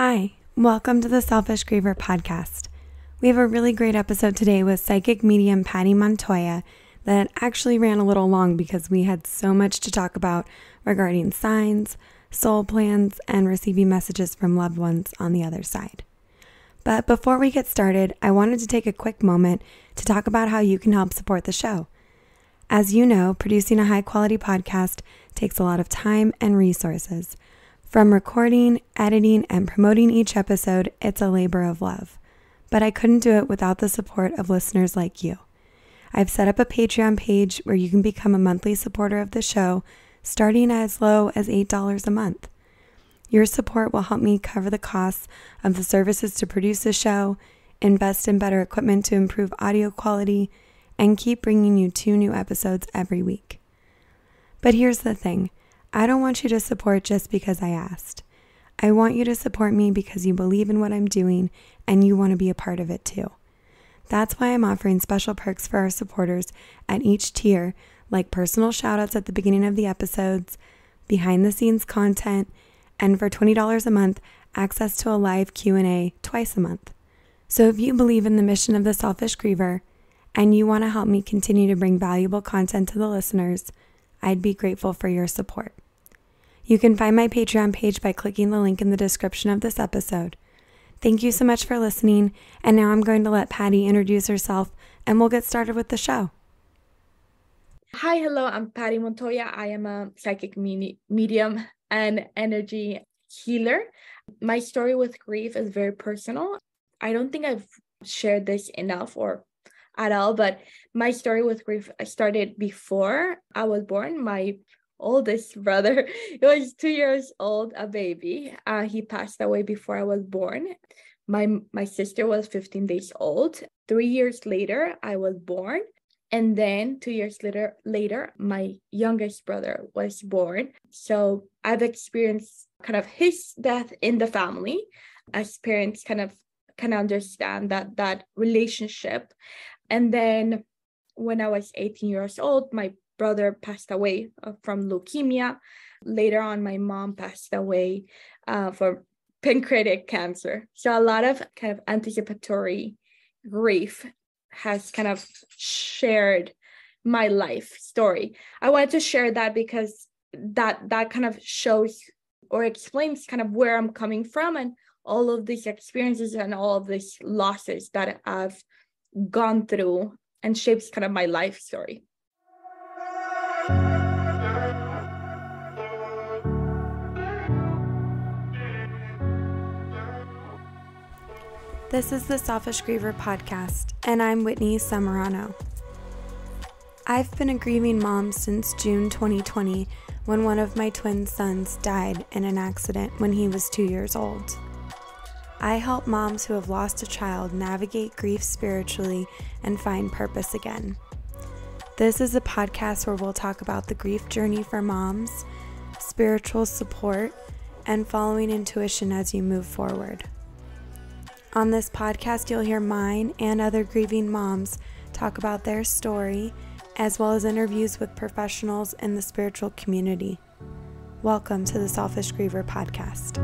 Hi, welcome to the Selfish Griever podcast. We have a really great episode today with Psychic Medium Patty Montoya that actually ran a little long because we had so much to talk about regarding signs, soul plans, and receiving messages from loved ones on the other side. But before we get started, I wanted to take a quick moment to talk about how you can help support the show. As you know, producing a high-quality podcast takes a lot of time and resources. From recording, editing, and promoting each episode, it's a labor of love. But I couldn't do it without the support of listeners like you. I've set up a Patreon page where you can become a monthly supporter of the show, starting as low as $8 a month. Your support will help me cover the costs of the services to produce the show, invest in better equipment to improve audio quality, and keep bringing you 2 new episodes every week. But here's the thing. I don't want you to support just because I asked. I want you to support me because you believe in what I'm doing and you want to be a part of it too. That's why I'm offering special perks for our supporters at each tier, like personal shoutouts at the beginning of the episodes, behind the scenes content, and for $20 a month, access to a live Q&A twice a month. So if you believe in the mission of the Selfish Griever and you want to help me continue to bring valuable content to the listeners, I'd be grateful for your support. You can find my Patreon page by clicking the link in the description of this episode. Thank you so much for listening, and now I'm going to let Patty introduce herself, and we'll get started with the show. Hi, hello, I'm Patty Montoya. I am a psychic medium and energy healer. My story with grief is very personal. I don't think I've shared this enough or at all, but my story with grief started before I was born. My oldest brother, he was 2 years old, a baby. He passed away before I was born. My sister was 15 days old. 3 years later, I was born. And then 2 years later, my youngest brother was born. So I've experienced kind of his death in the family, as parents kind of can understand that relationship. And then when I was 18 years old, my brother passed away from leukemia. Later on, my mom passed away for pancreatic cancer. So a lot of kind of anticipatory grief has kind of shared my life story. I wanted to share that because that kind of shows or explains kind of where I'm coming from and all of these experiences and all of these losses that I've gone through and shapes kind of my life story. This is the Selfish Griever podcast, and I'm Whitney Samarano. I've been a grieving mom since June 2020, when one of my twin sons died in an accident when he was 2 years old. I help moms who have lost a child navigate grief spiritually and find purpose again. This is a podcast where we'll talk about the grief journey for moms, spiritual support, and following intuition as you move forward. On this podcast, you'll hear mine and other grieving moms talk about their story, as well as interviews with professionals in the spiritual community. Welcome to the Selfish Griever podcast.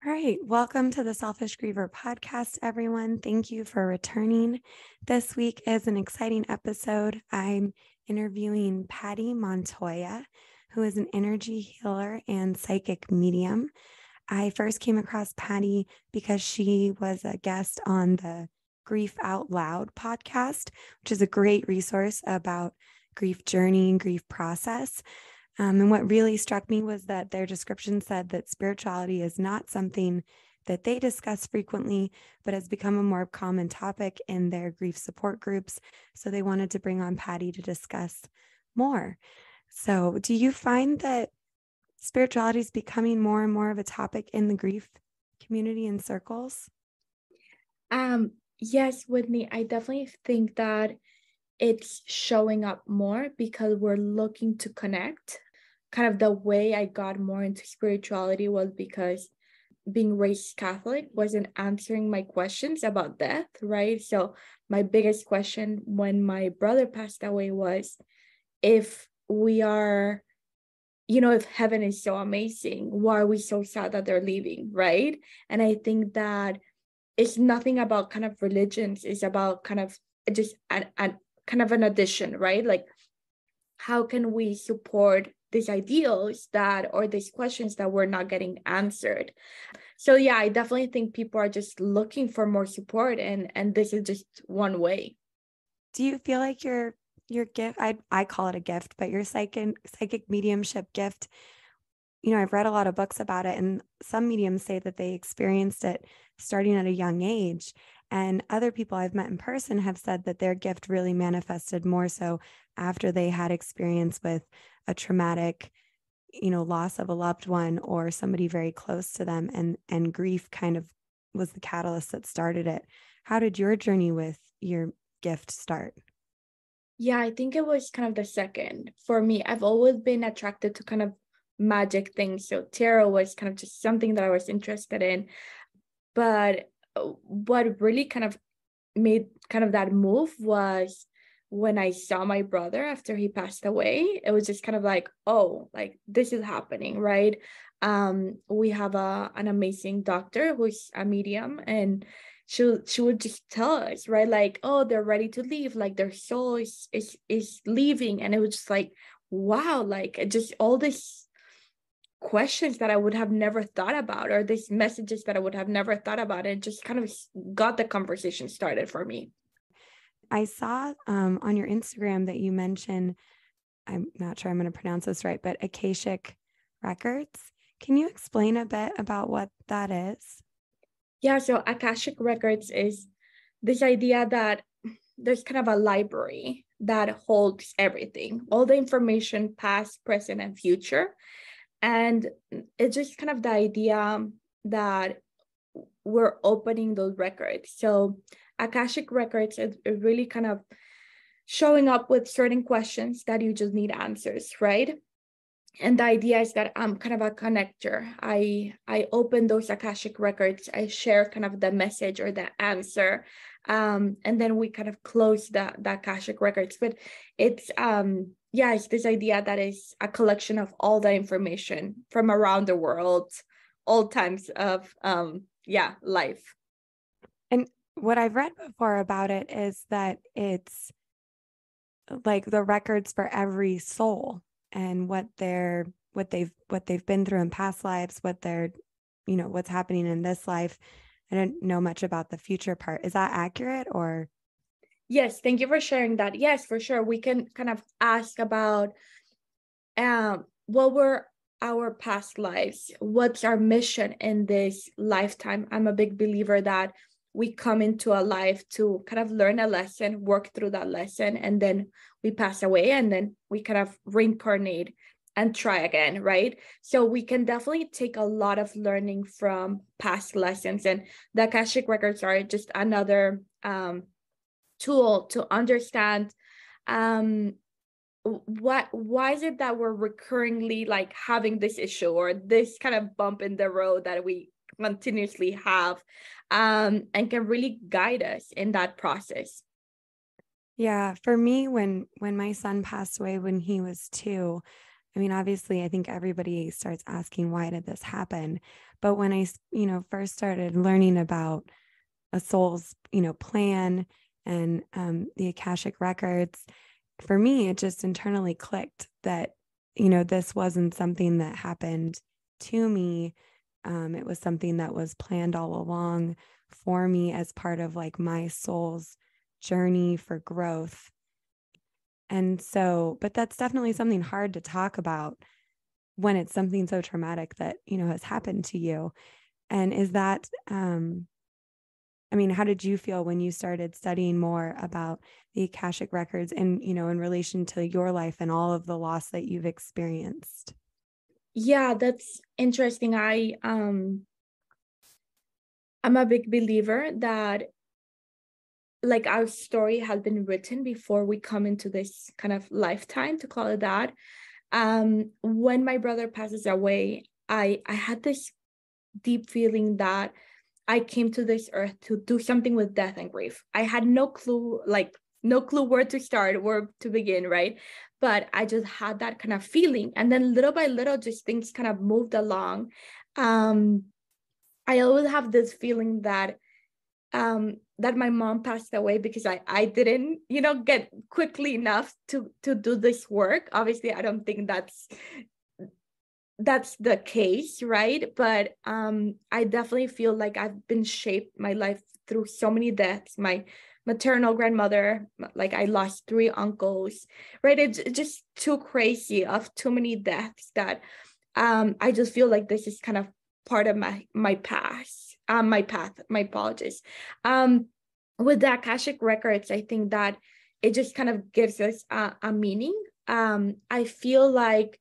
All right, welcome to the Selfish Griever podcast, everyone. Thank you for returning. This week is an exciting episode. I'm interviewing Patty Montoya, who is an energy healer and psychic medium. I first came across Patty because she was a guest on the Grief Out Loud podcast, which is a great resource about grief journey and grief process. And what really struck me was that their description said that spirituality is not something that they discuss frequently, but has become a more common topic in their grief support groups. So they wanted to bring on Patty to discuss more. So do you find that spirituality is becoming more and more of a topic in the grief community and circles? Yes, Whitney, I definitely think that it's showing up more because we're looking to connect. Kind of the way I got more into spirituality was because being raised Catholic wasn't answering my questions about death, right? So my biggest question when my brother passed away was, if we are, if heaven is so amazing, why are we so sad that they're leaving, right? And I think that it's nothing about kind of religions. It's about kind of just an kind of an addition, right? Like, how can we support these ideals or these questions that we're not getting answered? So yeah, I definitely think people are just looking for more support, and this is just one way. Do you feel like your gift, I call it a gift, but your psychic mediumship gift, I've read a lot of books about it, and some mediums say that they experienced it starting at a young age. And other people I've met in person have said that their gift really manifested more so after they had experience with a traumatic, loss of a loved one or somebody very close to them, and grief kind of was the catalyst that started it. How did your journey with your gift start? Yeah, I think it was kind of the second. For me, I've always been attracted to kind of magic things. So tarot was kind of just something that I was interested in. But what really kind of made kind of that move was when I saw my brother after he passed away. It was just kind of like, oh, like this is happening, right? We have an amazing doctor who's a medium, and she would just tell us, right, like, oh, they're ready to leave, like their soul is leaving. And it was just like, wow, like just all these questions that I would have never thought about, or these messages that I would have never thought about, and just kind of got the conversation started for me. I saw on your Instagram that you mentioned, I'm not sure I'm going to pronounce this right, but Akashic Records. Can you explain a bit about what that is? Yeah, so Akashic Records is this idea that there's kind of a library that holds everything, all the information, past, present, and future. And it's just kind of the idea that we're opening those records. So Akashic Records is really kind of showing up with certain questions that you just need answers, right? And the idea is that I'm kind of a connector. I open those Akashic Records, I share kind of the message or the answer, and then we kind of close the Akashic Records. But it's it's this idea that is a collection of all the information from around the world, all times of life. And what I've read before about it is that it's like the records for every soul and what they've been through in past lives, what's happening in this life. I don't know much about the future part. Is that accurate? Or Yes, thank you for sharing that. Yes, for sure. We can kind of ask about what were our past lives? What's our mission in this lifetime? I'm a big believer that we come into a life to kind of learn a lesson, work through that lesson, and then we pass away, and then we kind of reincarnate and try again, right? So we can definitely take a lot of learning from past lessons, and the Akashic Records are just another tool to understand why is it that we're recurringly like having this issue or this kind of bump in the road that we continuously have, and can really guide us in that process. yeah, for me, when my son passed away when he was 2, I mean, obviously, I think everybody starts asking, why did this happen? But when I, first started learning about a soul's, plan and the Akashic Records, for me, it just internally clicked that, this wasn't something that happened to me. It was something that was planned all along for me as part of like my soul's journey for growth. And so, but that's definitely something hard to talk about when it's something so traumatic that, has happened to you. And is that, how did you feel when you started studying more about the Akashic Records and, in relation to your life and all of the loss that you've experienced? Yeah, that's interesting. I'm a big believer that like our story has been written before we come into this kind of lifetime, to call it that. When my brother passes away, I had this deep feeling that I came to this earth to do something with death and grief. I had no clue like no clue where to start, where to begin, right? But I just had that kind of feeling. And then little by little, just things kind of moved along. I always have this feeling that that my mom passed away because I didn't, get quickly enough to do this work. Obviously, I don't think that's the case, right? But I definitely feel like I've been shaped my life through so many deaths. My maternal grandmother, like I lost 3 uncles, right? It's just too crazy of too many deaths that I just feel like this is kind of part of my past, my path, my apologies. With the Akashic records, I think that it just kind of gives us a meaning. I feel like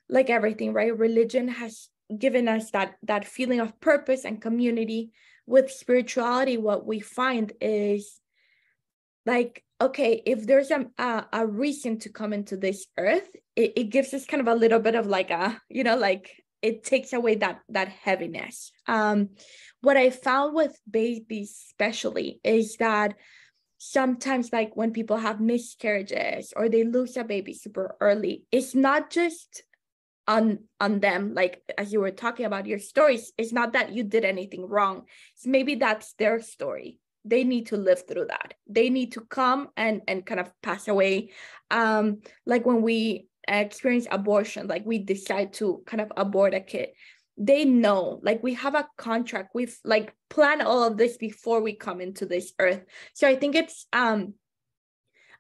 everything, right? Religion has given us that feeling of purpose and community. With spirituality, what we find is like, okay, if there's a reason to come into this earth, it gives us kind of a little bit of like like it takes away that heaviness. What I found with babies especially is that sometimes, like when people have miscarriages or they lose a baby super early, it's not just on them, like as you were talking about your stories, it's not that you did anything wrong. So maybe that's their story. They need to live through that. They need to come and kind of pass away. Like when we experience abortion, like we decide to kind of abort a kid, they know, like we have a contract, we've like planned all of this before we come into this earth. So I think it's I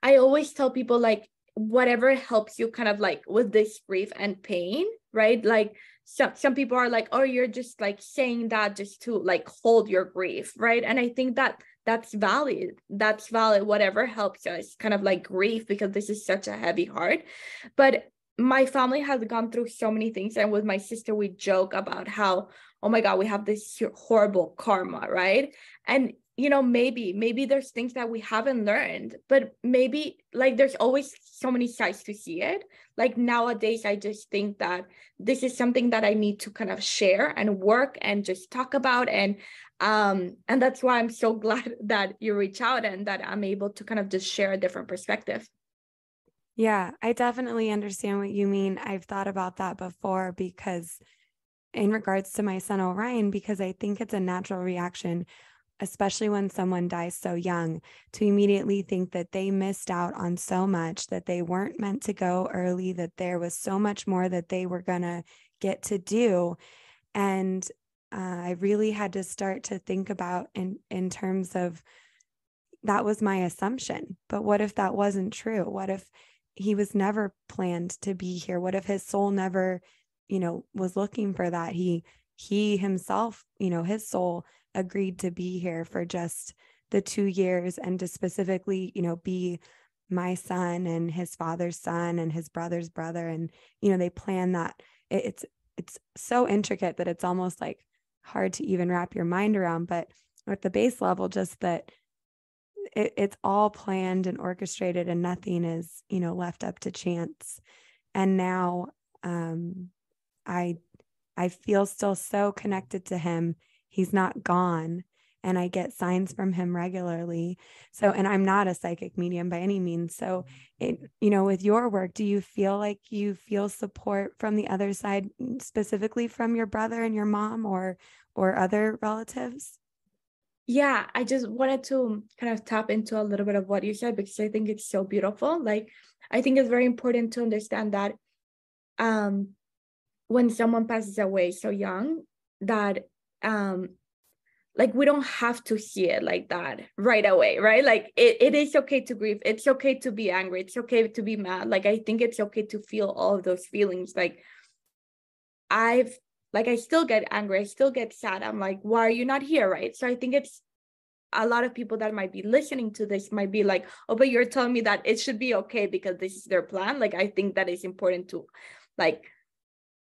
always tell people, like, whatever helps you kind of like with this grief and pain, right? Like some people are like, oh, you're just like saying that just to like hold your grief, right? And I think that that's valid. That's valid. Whatever helps us kind of like grieve, because this is such a heavy heart. But my family has gone through so many things. And with my sister, we joke about how, oh my God, we have this horrible karma, right? And maybe there's things that we haven't learned, but maybe like there's always so many sides to see it. Like nowadays, I just think that this is something that I need to kind of share and work and just talk about. And that's why I'm so glad that you reach out and that I'm able to kind of just share a different perspective. Yeah, I definitely understand what you mean. I've thought about that before, because in regards to my son Orion, because I think it's a natural reaction, especially when someone dies so young, to immediately think that they missed out on so much, that they weren't meant to go early, that there was so much more that they were going to get to do. And I really had to start to think about in terms of, that was my assumption. But what if that wasn't true? What if he was never planned to be here? What if his soul never, was looking for that? He himself, his soul agreed to be here for just the 2 years and to specifically, be my son and his father's son and his brother's brother. And, they plan that. It's so intricate that it's almost like hard to even wrap your mind around. But at the base level, just that it's all planned and orchestrated, and nothing is, left up to chance. And now I feel still so connected to him. He's not gone, and I get signs from him regularly. So, and I'm not a psychic medium by any means. So, with your work, do you feel like you feel support from the other side, specifically from your brother and your mom or other relatives? Yeah, I just wanted to kind of tap into a little bit of what you said, because I think it's so beautiful. Like, I think it's very important to understand that when someone passes away so young, that like we don't have to see it like that right away, right? Like it is okay to grieve. It's okay to be angry. It's okay to be mad. Like, I think it's okay to feel all of those feelings. Like I still get angry. I still get sad. I'm like, why are you not here? Right. So I think it's a lot of people that might be listening to this might be like, oh, but you're telling me that it should be okay because this is their plan. Like, I think that is important to like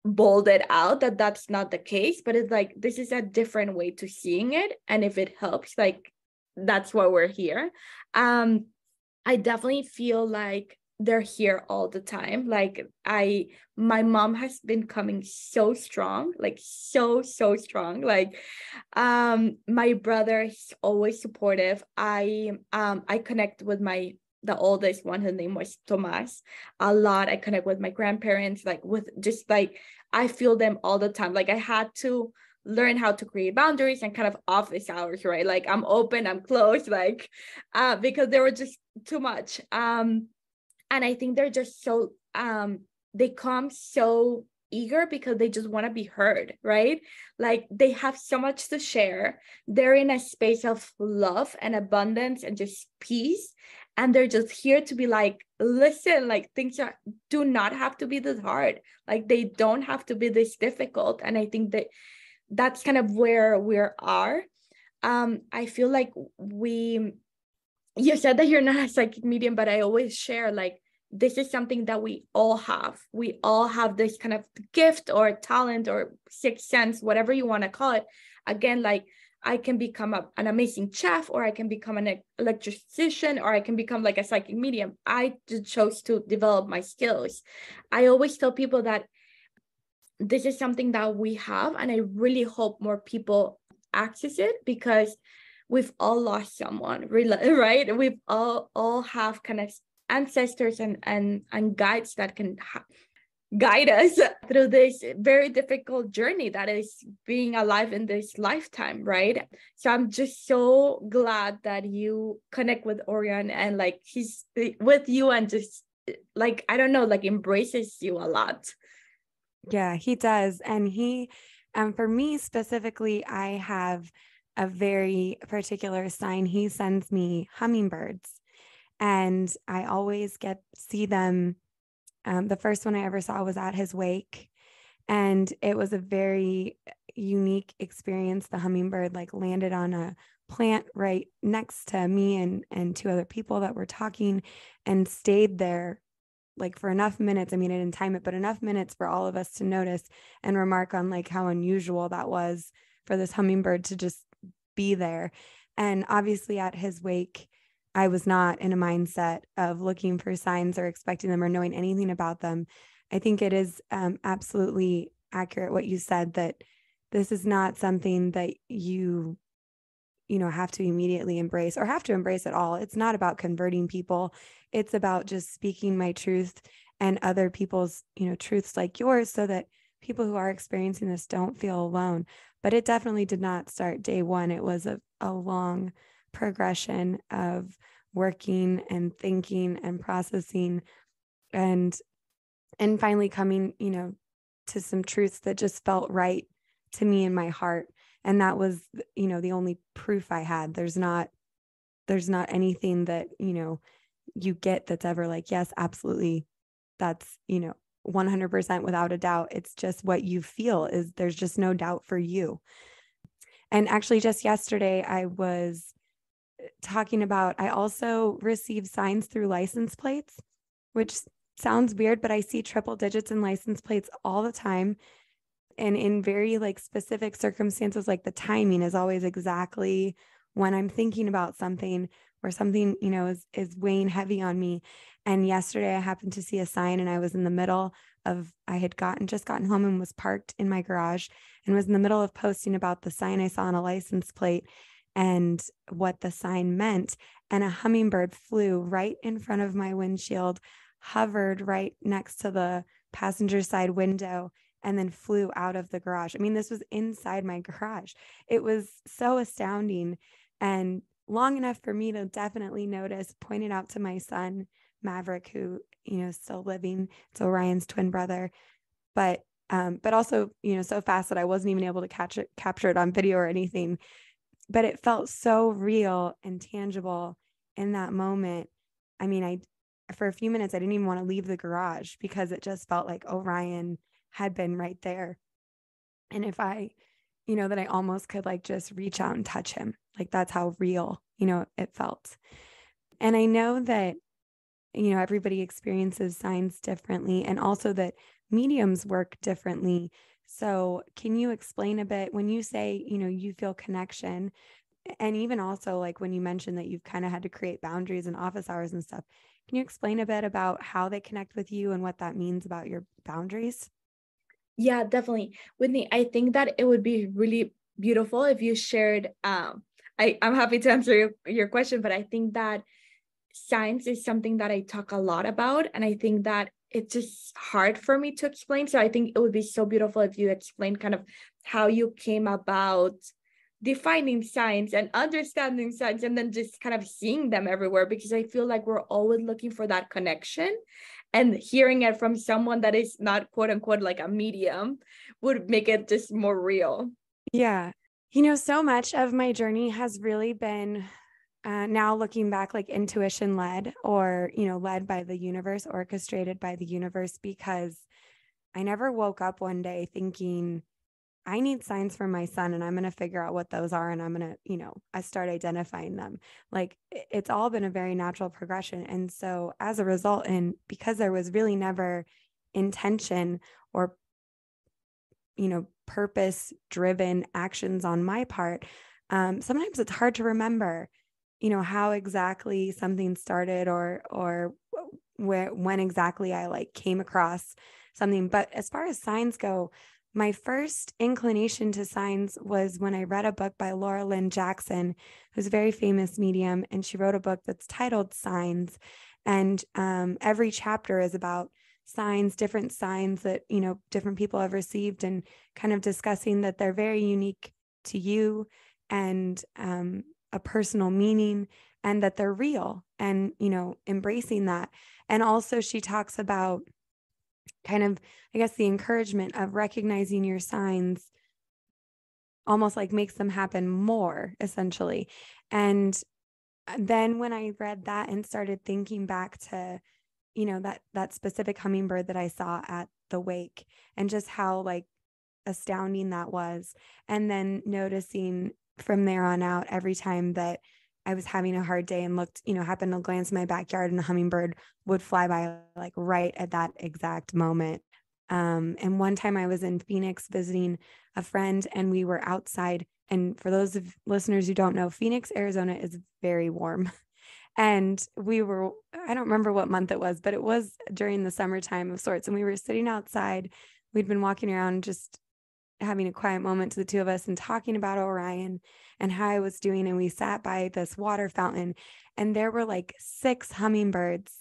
bold it out that that's not the case, but it's like, this is a different way to seeing it. And if it helps, like, that's why we're here. I definitely feel like they're here all the time. Like my mom has been coming so strong, like so strong. Like my brother is always supportive. I connect with my the oldest one, his name was Tomas, a lot. I connect with my grandparents, like with just like, I feel them all the time. Like I had to learn how to create boundaries and kind of office hours, right? Like I'm open, I'm closed, like, because they were just too much. And I think they're just so, they come so eager because they just want to be heard, right? Like they have so much to share. They're in a space of love and abundance and just peace. And they're just here to be like, listen, like do not have to be this hard. Like they don't have to be this difficult. And I think that that's kind of where we are. I feel like you said that you're not a psychic medium, but I always share like, this is something that we all have. We all have this kind of gift or talent or sixth sense, whatever you want to call it. Again, like I can become an amazing chef, or I can become an electrician, or I can become like a psychic medium. I just chose to develop my skills. I always tell people that this is something that we have, and I really hope more people access it, because we've all lost someone, really, right? We've all have kind of ancestors and guides that can guide us through this very difficult journey that is being alive in this lifetime, right? So I'm just so glad that you connect with Orion, and like he's with you, and just like, I don't know, like embraces you a lot. Yeah, he does. And for me specifically, I have a very particular sign. He sends me hummingbirds, and I always see them. The first one I ever saw was at his wake, and it was a very unique experience. The hummingbird like landed on a plant right next to me and two other people that were talking, and stayed there like for enough minutes. I mean, I didn't time it, but enough minutes for all of us to notice and remark on like how unusual that was for this hummingbird to just be there. And obviously at his wake, I was not in a mindset of looking for signs or expecting them or knowing anything about them. I think it is absolutely accurate what you said, that this is not something that you have to immediately embrace or have to embrace at all. It's not about converting people. It's about just speaking my truth and other people's, truths like yours, so that people who are experiencing this don't feel alone. But it definitely did not start day one. It was a long progression of working and thinking and processing and finally coming, to some truths that just felt right to me in my heart. And that was, the only proof I had. There's not anything that, you get that's ever like, yes, absolutely. That's, 100% without a doubt. It's just what you feel there's just no doubt for you. And actually just yesterday I was talking about, I also received signs through license plates, which sounds weird, but I see triple digits in license plates all the time. And in very like specific circumstances, like the timing is always exactly when I'm thinking about something or something, is weighing heavy on me. And yesterday I happened to see a sign, and I was in the middle of, I had just gotten home and was parked in my garage and was in the middle of posting about the sign I saw on a license plate and what the sign meant. And a hummingbird flew right in front of my windshield, hovered right next to the passenger side window, and then flew out of the garage. I mean, this was inside my garage. It was so astounding and long enough for me to definitely notice, point it out to my son, Maverick, who, is still living. It's Orion's twin brother. But also, so fast that I wasn't even able to capture it on video or anything. But it felt so real and tangible in that moment. I mean, for a few minutes, I didn't even want to leave the garage because it just felt like Orion had been right there. And if I, that I almost could like just reach out and touch him. Like that's how real, it felt. And I know that, everybody experiences signs differently, and also that mediums work differently. So can you explain a bit when you say, you feel connection, and even also like when you mentioned that you've kind of had to create boundaries and office hours and stuff, can you explain a bit about how they connect with you and what that means about your boundaries? Yeah, definitely. Whitney, I think that it would be really beautiful if you shared, I'm happy to answer your question, but I think that science is something that I talk a lot about, and I think that it's just hard for me to explain. So I think it would be so beautiful if you explain kind of how you came about defining science and understanding science, and then just kind of seeing them everywhere, because I feel like we're always looking for that connection, and hearing it from someone that is not quote unquote like a medium would make it just more real. Yeah. So much of my journey has really been now looking back, like intuition led, or, led by the universe, orchestrated by the universe, because I never woke up one day thinking, I need signs from my son and I'm going to figure out what those are. And I'm going to, I start identifying them. Like it's all been a very natural progression. And so as a result, and because there was really never intention or, purpose driven actions on my part, sometimes it's hard to remember, how exactly something started, or when exactly I like came across something. But as far as signs go, my first inclination to signs was when I read a book by Laura Lynn Jackson, who's a very famous medium, and she wrote a book that's titled Signs. And every chapter is about signs, different signs that, different people have received, and kind of discussing that they're very unique to you, and a personal meaning, and that they're real, and, embracing that. And also she talks about kind of, I guess, the encouragement of recognizing your signs almost like makes them happen more, essentially. And then when I read that and started thinking back to, that specific hummingbird that I saw at the wake, and just how like astounding that was. And then noticing from there on out, every time that I was having a hard day and looked, happened to glance in my backyard, and a hummingbird would fly by like right at that exact moment. And one time I was in Phoenix visiting a friend, and we were outside. And for those of listeners who don't know, Phoenix, Arizona is very warm. And I don't remember what month it was, but it was during the summertime of sorts. And we were sitting outside. We'd been walking around, just having a quiet moment to the two of us, and talking about Orion and how I was doing. And we sat by this water fountain, and there were like 6 hummingbirds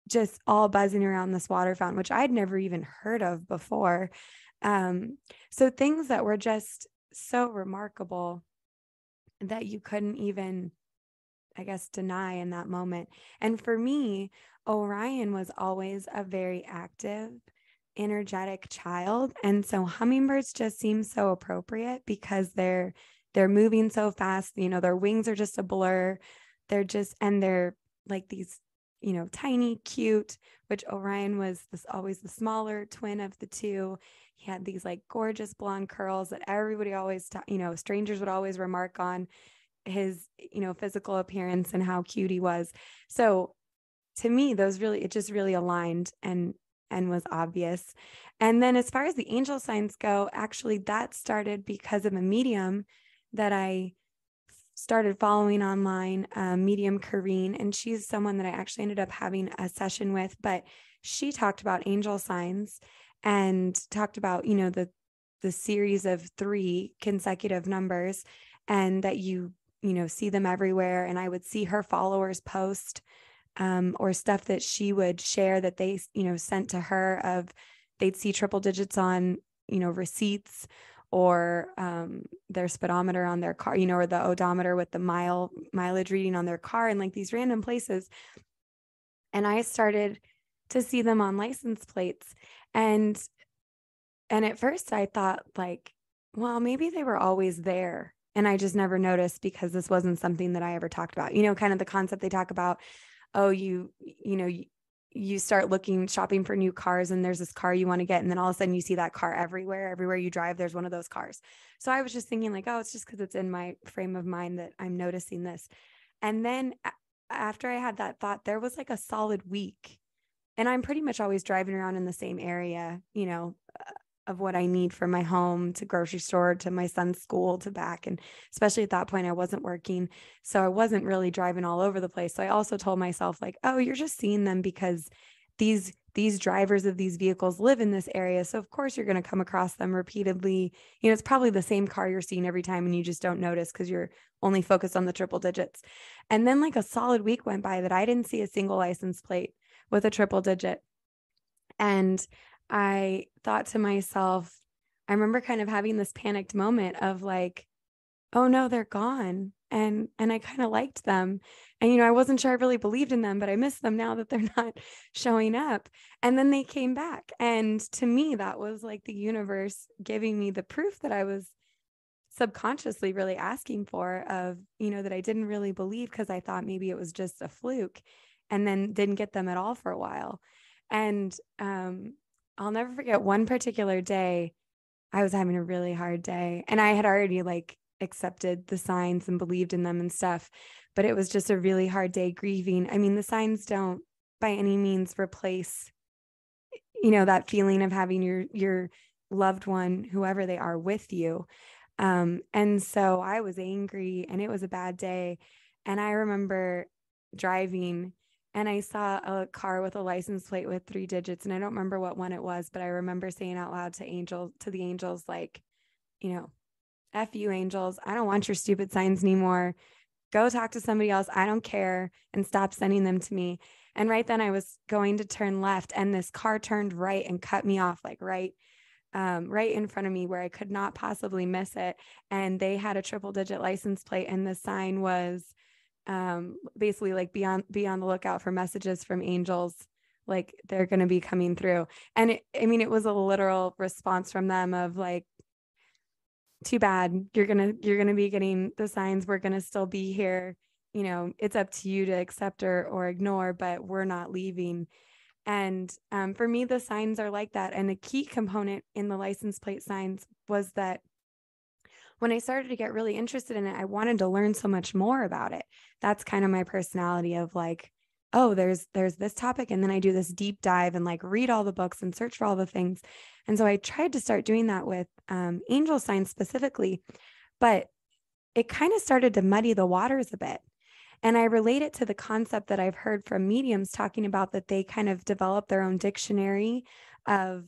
just all buzzing around this water fountain, which I'd never even heard of before. So things that were just so remarkable that you couldn't even, I guess, deny in that moment. And for me, Orion was always a very active, energetic child. And so hummingbirds just seem so appropriate, because they're moving so fast, their wings are just a blur. They're like these, tiny, cute, which Orion was always the smaller twin of the two. He had these like gorgeous blonde curls that everybody always, strangers would always remark on his, physical appearance and how cute he was. So to me, it just really aligned and was obvious. And then as far as the angel signs go, actually that started because of a medium that I started following online, medium Kareen, and she's someone that I actually ended up having a session with. But she talked about angel signs, and talked about, the series of 3 consecutive numbers, and that you see them everywhere. And I would see her followers post or stuff that she would share that they, sent to her, of they'd see triple digits on, receipts, or their speedometer on their car, or the odometer with the mileage reading on their car, and like these random places. And I started to see them on license plates. And at first I thought like, well, maybe they were always there, and I just never noticed, because this wasn't something that I ever talked about, kind of the concept they talk about. Oh, you start shopping for new cars, and there's this car you want to get, and then all of a sudden you see that car everywhere you drive, there's one of those cars. So I was just thinking like, oh, it's just because it's in my frame of mind that I'm noticing this. And then after I had that thought, there was like a solid week, and I'm pretty much always driving around in the same area, of what I need for my home, to grocery store, to my son's school, to back. And especially at that point, I wasn't working, so I wasn't really driving all over the place. So I also told myself like, oh, you're just seeing them because these these drivers of these vehicles live in this area. So of course you're going to come across them repeatedly. You know, it's probably the same car you're seeing every time and you just don't notice because you're only focused on the triple digits. And then like a solid week went by that I didn't see a single license plate with a triple digit. And I thought to myself, I remember kind of having this panicked moment of like, oh no, they're gone. And I kind of liked them. And, you know, I wasn't sure I really believed in them, but I miss them now that they're not showing up. And then they came back. And to me, that was like the universe giving me the proof that I was subconsciously really asking for, of, you know, that I didn't really believe because I thought maybe it was just a fluke, and then didn't get them at all for a while. And I'll never forget one particular day. I was having a really hard day and I had already like accepted the signs and believed in them and stuff, but it was just a really hard day grieving. I mean, the signs don't by any means replace, you know, that feeling of having your loved one, whoever they are, with you. And so I was angry and it was a bad day. And I remember driving and I saw a car with a license plate with 3 digits. And I don't remember what one it was, but I remember saying out loud to the angels, like, you know, F you angels, I don't want your stupid signs anymore. Go talk to somebody else. I don't care, and stop sending them to me. And right then I was going to turn left and this car turned right and cut me off, like right in front of me where I could not possibly miss it. And they had a triple digit license plate and the sign was basically like be on the lookout for messages from angels, like they're going to be coming through. And it was a literal response from them of like, too bad, you're going to be getting the signs. We're going to still be here. You know, it's up to you to accept or ignore, but we're not leaving. And for me, the signs are like that. And a key component in the license plate signs was that when I started to get really interested in it, I wanted to learn so much more about it. That's kind of my personality of like, oh, there's this topic. And then I do this deep dive and like read all the books and search for all the things. And so I tried to start doing that with angel signs specifically, but it kind of started to muddy the waters a bit. And I relate it to the concept that I've heard from mediums talking about, that they kind of develop their own dictionary of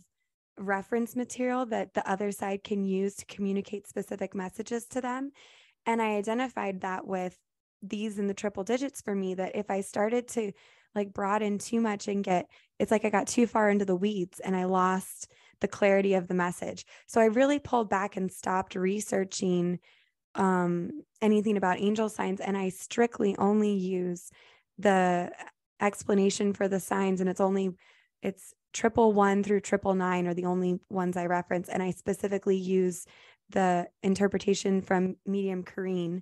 reference material that the other side can use to communicate specific messages to them. And I identified that with these in the triple digits for me, that if I started to like broaden too much and it's like I got too far into the weeds and I lost the clarity of the message. So I really pulled back and stopped researching anything about angel signs. And I strictly only use the explanation for the signs. And it's 111 through 999 are the only ones I reference. And I specifically use the interpretation from medium Corrine.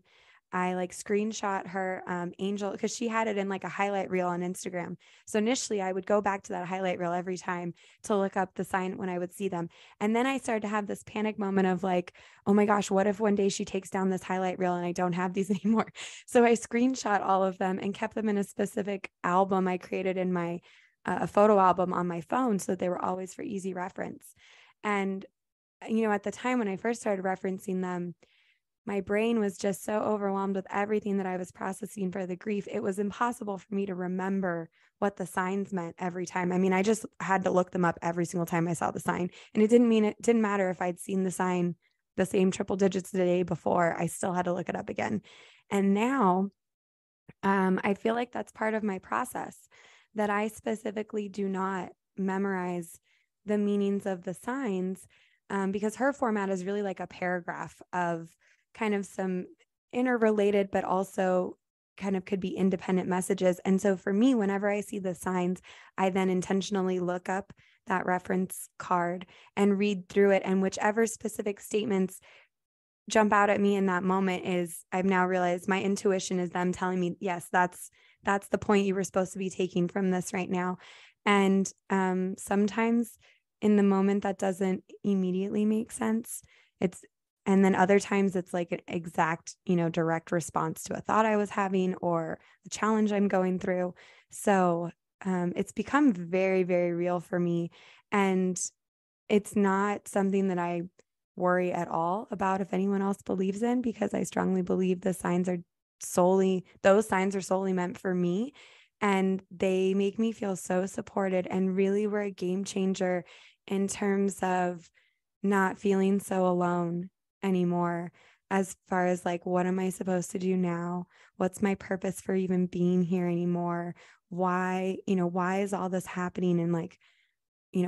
I like screenshot her angel because she had it in like a highlight reel on Instagram. So initially I would go back to that highlight reel every time to look up the sign when I would see them. And then I started to have this panic moment of like, oh my gosh, what if one day she takes down this highlight reel and I don't have these anymore? So I screenshot all of them and kept them in a specific album I created in my a photo album on my phone, so that they were always for easy reference. And, you know, at the time when I first started referencing them, my brain was just so overwhelmed with everything that I was processing for the grief. It was impossible for me to remember what the signs meant every time. I mean, I just had to look them up every single time I saw the sign. And it didn't matter if I'd seen the sign, the same triple digits the day before, I still had to look it up again. And now I feel like that's part of my process, that I specifically do not memorize the meanings of the signs, because her format is really like a paragraph of kind of some interrelated, but also kind of could be independent messages. And so for me, whenever I see the signs, I then intentionally look up that reference card and read through it. And whichever specific statements jump out at me in that moment I've now realized my intuition is them telling me, yes, that's the point you were supposed to be taking from this right now. And sometimes in the moment that doesn't immediately make sense. And then other times it's like an exact, direct response to a thought I was having or the challenge I'm going through. So it's become very, very real for me. And it's not something that I worry at all about if anyone else believes in, because I strongly believe those signs are solely meant for me. And they make me feel so supported and really were a game changer in terms of not feeling so alone anymore, as far as like, what am I supposed to do now? What's my purpose for even being here anymore? Why is all this happening? And like,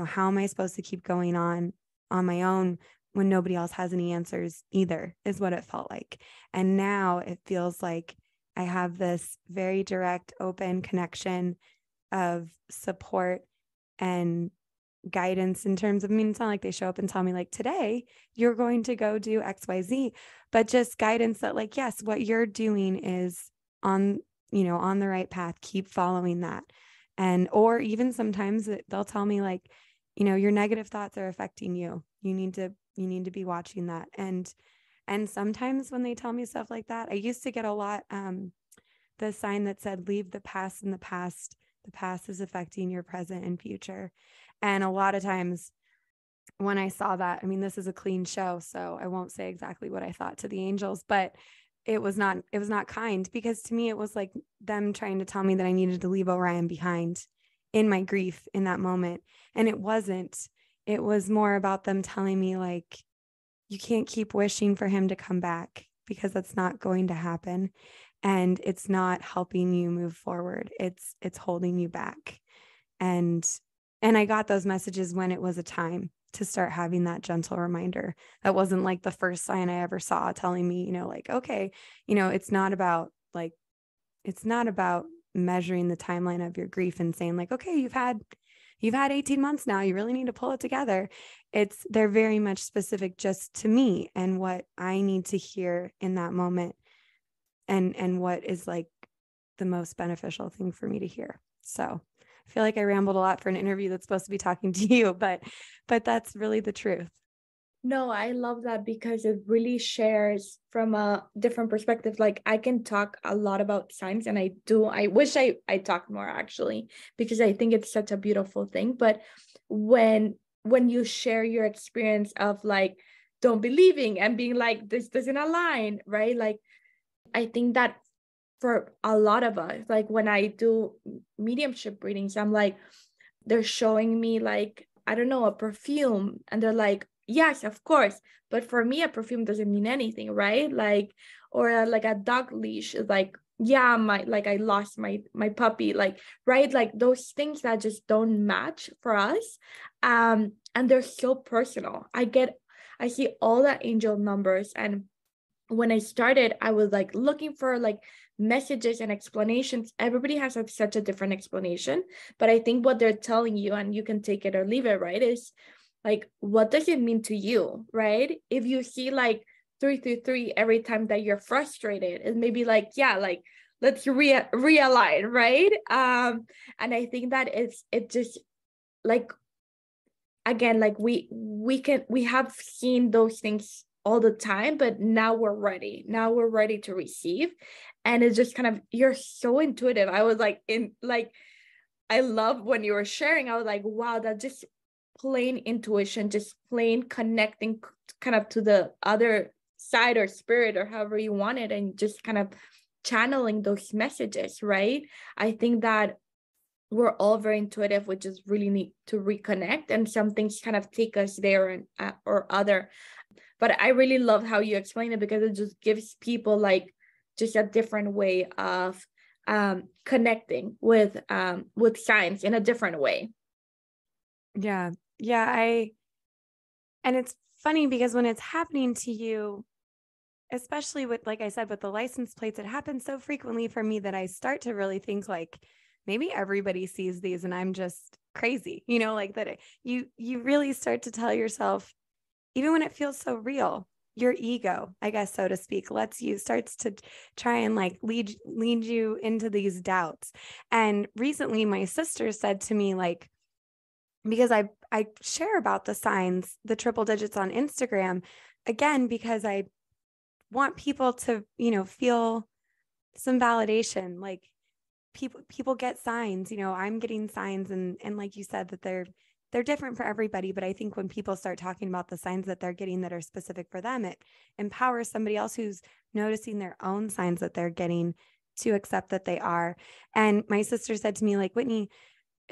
how am I supposed to keep going on my own when nobody else has any answers either, is what it felt like. And now it feels like I have this very direct, open connection of support and guidance in terms of, it's not like they show up and tell me like, today you're going to go do XYZ, but just guidance that like, yes, what you're doing is on the right path. Keep following that. And, or even sometimes they'll tell me like, your negative thoughts are affecting you. You need to be watching that. And sometimes when they tell me stuff like that, I used to get a lot, the sign that said, leave the past in the past. The past is affecting your present and future. And a lot of times when I saw that, this is a clean show, so I won't say exactly what I thought to the angels, but it was not kind, because to me, it was like them trying to tell me that I needed to leave Orion behind in my grief in that moment. And it wasn't. It was more about them telling me like, you can't keep wishing for him to come back, because that's not going to happen. And it's not helping you move forward. It's holding you back. And I got those messages when it was a time to start having that gentle reminder. That wasn't like the first sign I ever saw telling me, like, okay, it's not about measuring the timeline of your grief and saying like, okay, you've had 18 months now, you really need to pull it together. They're very much specific just to me and what I need to hear in that moment, and what is like the most beneficial thing for me to hear. So I feel like I rambled a lot for an interview that's supposed to be talking to you, but that's really the truth. No, I love that, because it really shares from a different perspective. Like, I can talk a lot about signs, and I wish I talked more, actually, because I think it's such a beautiful thing. But when you share your experience of like, don't believing and being like, this doesn't align, right? Like, I think that for a lot of us, like when I do mediumship readings, I'm like, they're showing me like, I don't know, a perfume, and they're like, yes, of course, but for me a perfume doesn't mean anything, right? Like, or like a dog leash is like, yeah, I lost my puppy, like, right? Like those things that just don't match for us, and they're so personal. I see all the angel numbers, and when I started, I was like looking for like messages and explanations. Everybody has such a different explanation, but I think what they're telling you, and you can take it or leave it, right, is like, what does it mean to you, right? If you see like 333 every time that you're frustrated, it may be like, yeah, like let's realign, right? And I think that it just like, again, like we have seen those things all the time, but now we're ready to receive. And it's just kind of, you're so intuitive. I was like, I love when you were sharing, I was like, wow, that just plain intuition, just plain connecting kind of to the other side or spirit or however you want it, and just kind of channeling those messages, right? I think that we're all very intuitive. We just really need to reconnect, and some things kind of take us there and or other. But I really love how you explain it, because it just gives people like just a different way of connecting with science in a different way. Yeah. And it's funny because when it's happening to you, especially with, like I said, with the license plates, it happens so frequently for me that I start to really think like, maybe everybody sees these and I'm just crazy, like that you really start to tell yourself, even when it feels so real, your ego, I guess, so to speak, starts to try and like lead you into these doubts. And recently my sister said to me, like, because I share about the signs, the triple digits on Instagram, again, because I want people to, feel some validation. Like people get signs, I'm getting signs, and like you said, that they're different for everybody. But I think when people start talking about the signs that they're getting that are specific for them, it empowers somebody else who's noticing their own signs that they're getting to accept that they are. And my sister said to me, like, Whitney,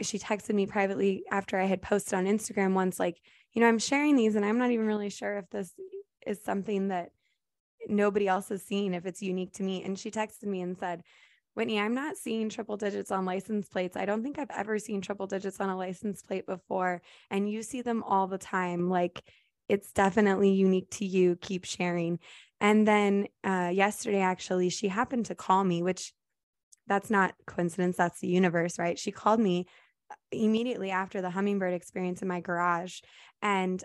she texted me privately after I had posted on Instagram once, like, I'm sharing these and I'm not even really sure if this is something that nobody else has seen, if it's unique to me. And she texted me and said, Whitney, I'm not seeing triple digits on license plates. I don't think I've ever seen triple digits on a license plate before. And you see them all the time. Like, it's definitely unique to you. Keep sharing. And then yesterday, actually, she happened to call me, which that's not coincidence. That's the universe, right? She called me immediately after the hummingbird experience in my garage. And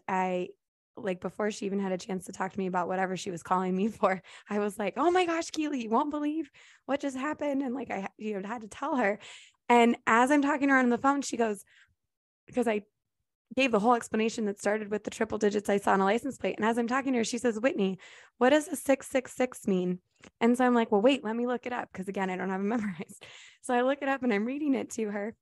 like, before she even had a chance to talk to me about whatever she was calling me for, I was like, oh my gosh, Keely, you won't believe what just happened. And like, I had to tell her. And as I'm talking to her on the phone, she goes, because I gave the whole explanation that started with the triple digits I saw on a license plate. And as I'm talking to her, she says, Whitney, what does a 666 mean? And so I'm like, well, wait, let me look it up. Because again, I don't have it memorized. So I look it up and I'm reading it to her.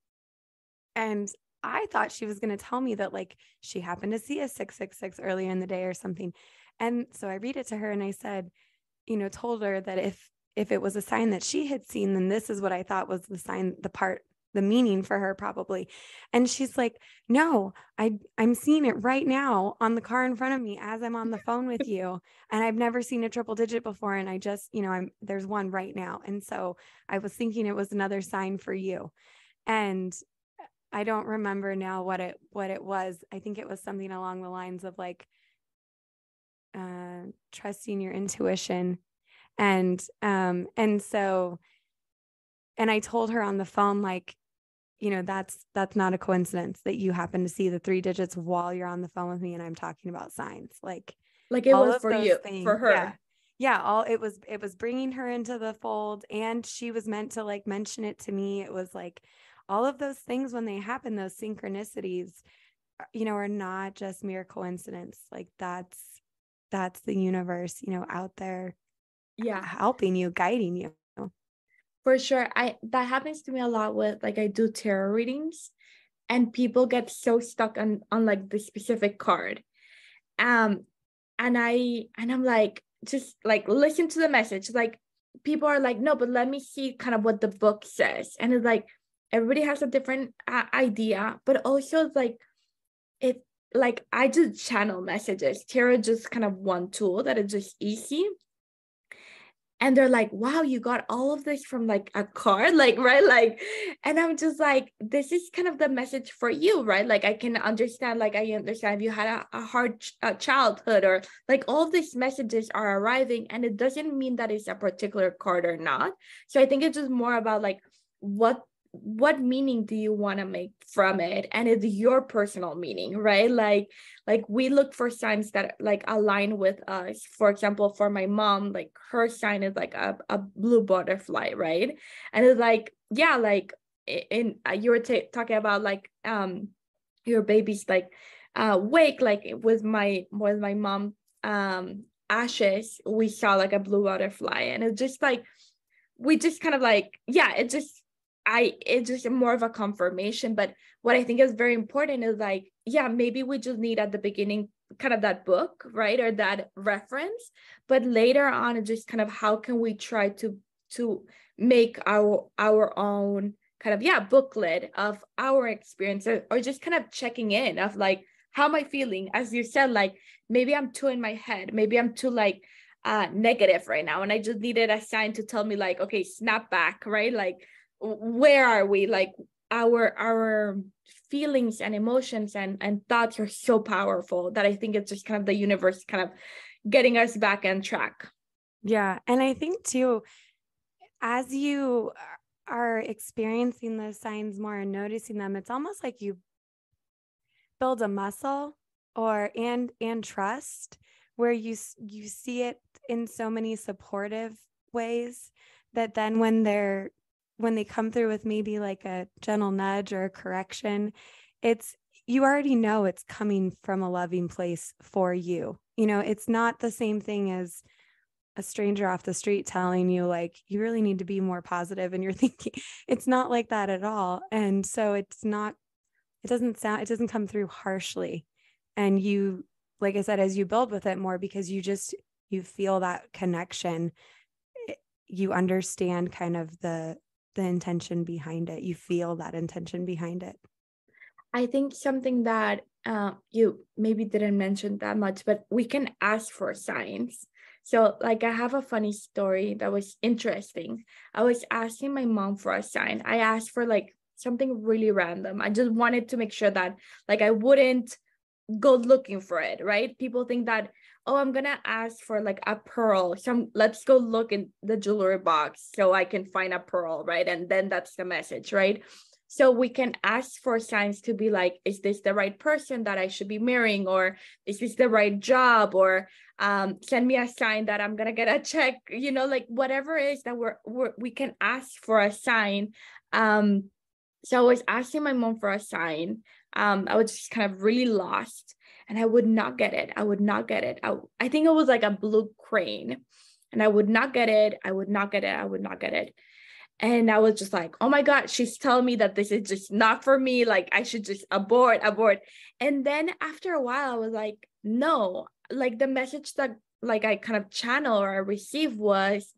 And I thought she was going to tell me that, like, she happened to see a 666 earlier in the day or something. And so I read it to her and I said, told her that if it was a sign that she had seen, then this is what I thought was the sign, the meaning for her probably. And she's like, no, I'm seeing it right now on the car in front of me as I'm on the phone with you. And I've never seen a triple digit before. And I just, there's one right now. And so I was thinking it was another sign for you. And I don't remember now what it was. I think it was something along the lines of like trusting your intuition. And so I told her on the phone, like, that's not a coincidence that you happen to see the 3 digits while you're on the phone with me and I'm talking about signs. Like it all was of for those you, things, for her. Yeah. It was bringing her into the fold, and she was meant to like mention it to me. It was like all of those things, when they happen, those synchronicities, are not just mere coincidence. Like that's the universe, out there, Yeah, helping you, guiding you. for sure. That happens to me a lot with, like, I do tarot readings and people get so stuck on like the specific card. And I'm like, just like, listen to the message. Like, people are like, no, but let me see kind of what the book says. And it's like, everybody has a different idea, but also it's like, it, like, I just channel messages. Tarot just kind of one tool that is just easy. And they're like, wow, you got all of this from like a card, like, right? Like, and I'm just like, this is kind of the message for you, right? Like, I can understand, like, I understand if you had a hard childhood, or like, all of these messages are arriving, and it doesn't mean that it's a particular card or not. So I think it's just more about like, what meaning do you want to make from it, and it's your personal meaning, right? Like we look for signs that like align with us. For example, for my mom, like, her sign is like a blue butterfly, right? And it's like, yeah, like, in you were talking about like your baby's like wake, like with my mom ashes, we saw like a blue butterfly, and it's just like, we just kind of like, yeah, it's just more of a confirmation. But what I think is very important is like, yeah, maybe we just need at the beginning kind of that book, right, or that reference, but later on it's just kind of, how can we try to make our own kind of, yeah, booklet of our experience, or just kind of checking in of like, how am I feeling? As you said, like, maybe I'm too in my head, maybe I'm too like negative right now, and I just needed a sign to tell me like, okay, snap back, right? Like, where are we? Like, our feelings and emotions and thoughts are so powerful that I think it's just kind of the universe kind of getting us back on track. Yeah. And I think too, as you are experiencing those signs more and noticing them, it's almost like you build a muscle and trust, where you see it in so many supportive ways, that then when they come through with maybe like a gentle nudge or a correction, you already know it's coming from a loving place for you. It's not the same thing as a stranger off the street telling you like, you really need to be more positive in your thinking. It's not like that at all. And so it doesn't come through harshly. And you, like I said, as you build with it more, because you feel that connection, you understand kind of the intention behind it. You feel that intention behind it. I think something that you maybe didn't mention that much, but we can ask for signs. So like I have a funny story that was interesting. I was asking my mom for a sign. I asked for like something really random. I just wanted to make sure that like I wouldn't go looking for it, right? People think that, oh, I'm gonna ask for like a pearl. Let's go look in the jewelry box so I can find a pearl, right? And then that's the message, right? So we can ask for signs to be like, is this the right person that I should be marrying? Or is this the right job? Or send me a sign that I'm gonna get a check, like whatever it is that we can ask for a sign. So I was asking my mom for a sign. I was just kind of really lost and I would not get it. I would not get it. I think it was like a blue crane and I would not get it. I would not get it. I would not get it. And I was just like, oh my God, she's telling me that this is just not for me. Like I should just abort. And then after a while, I was like, no, like the message that like I kind of channel or I received was,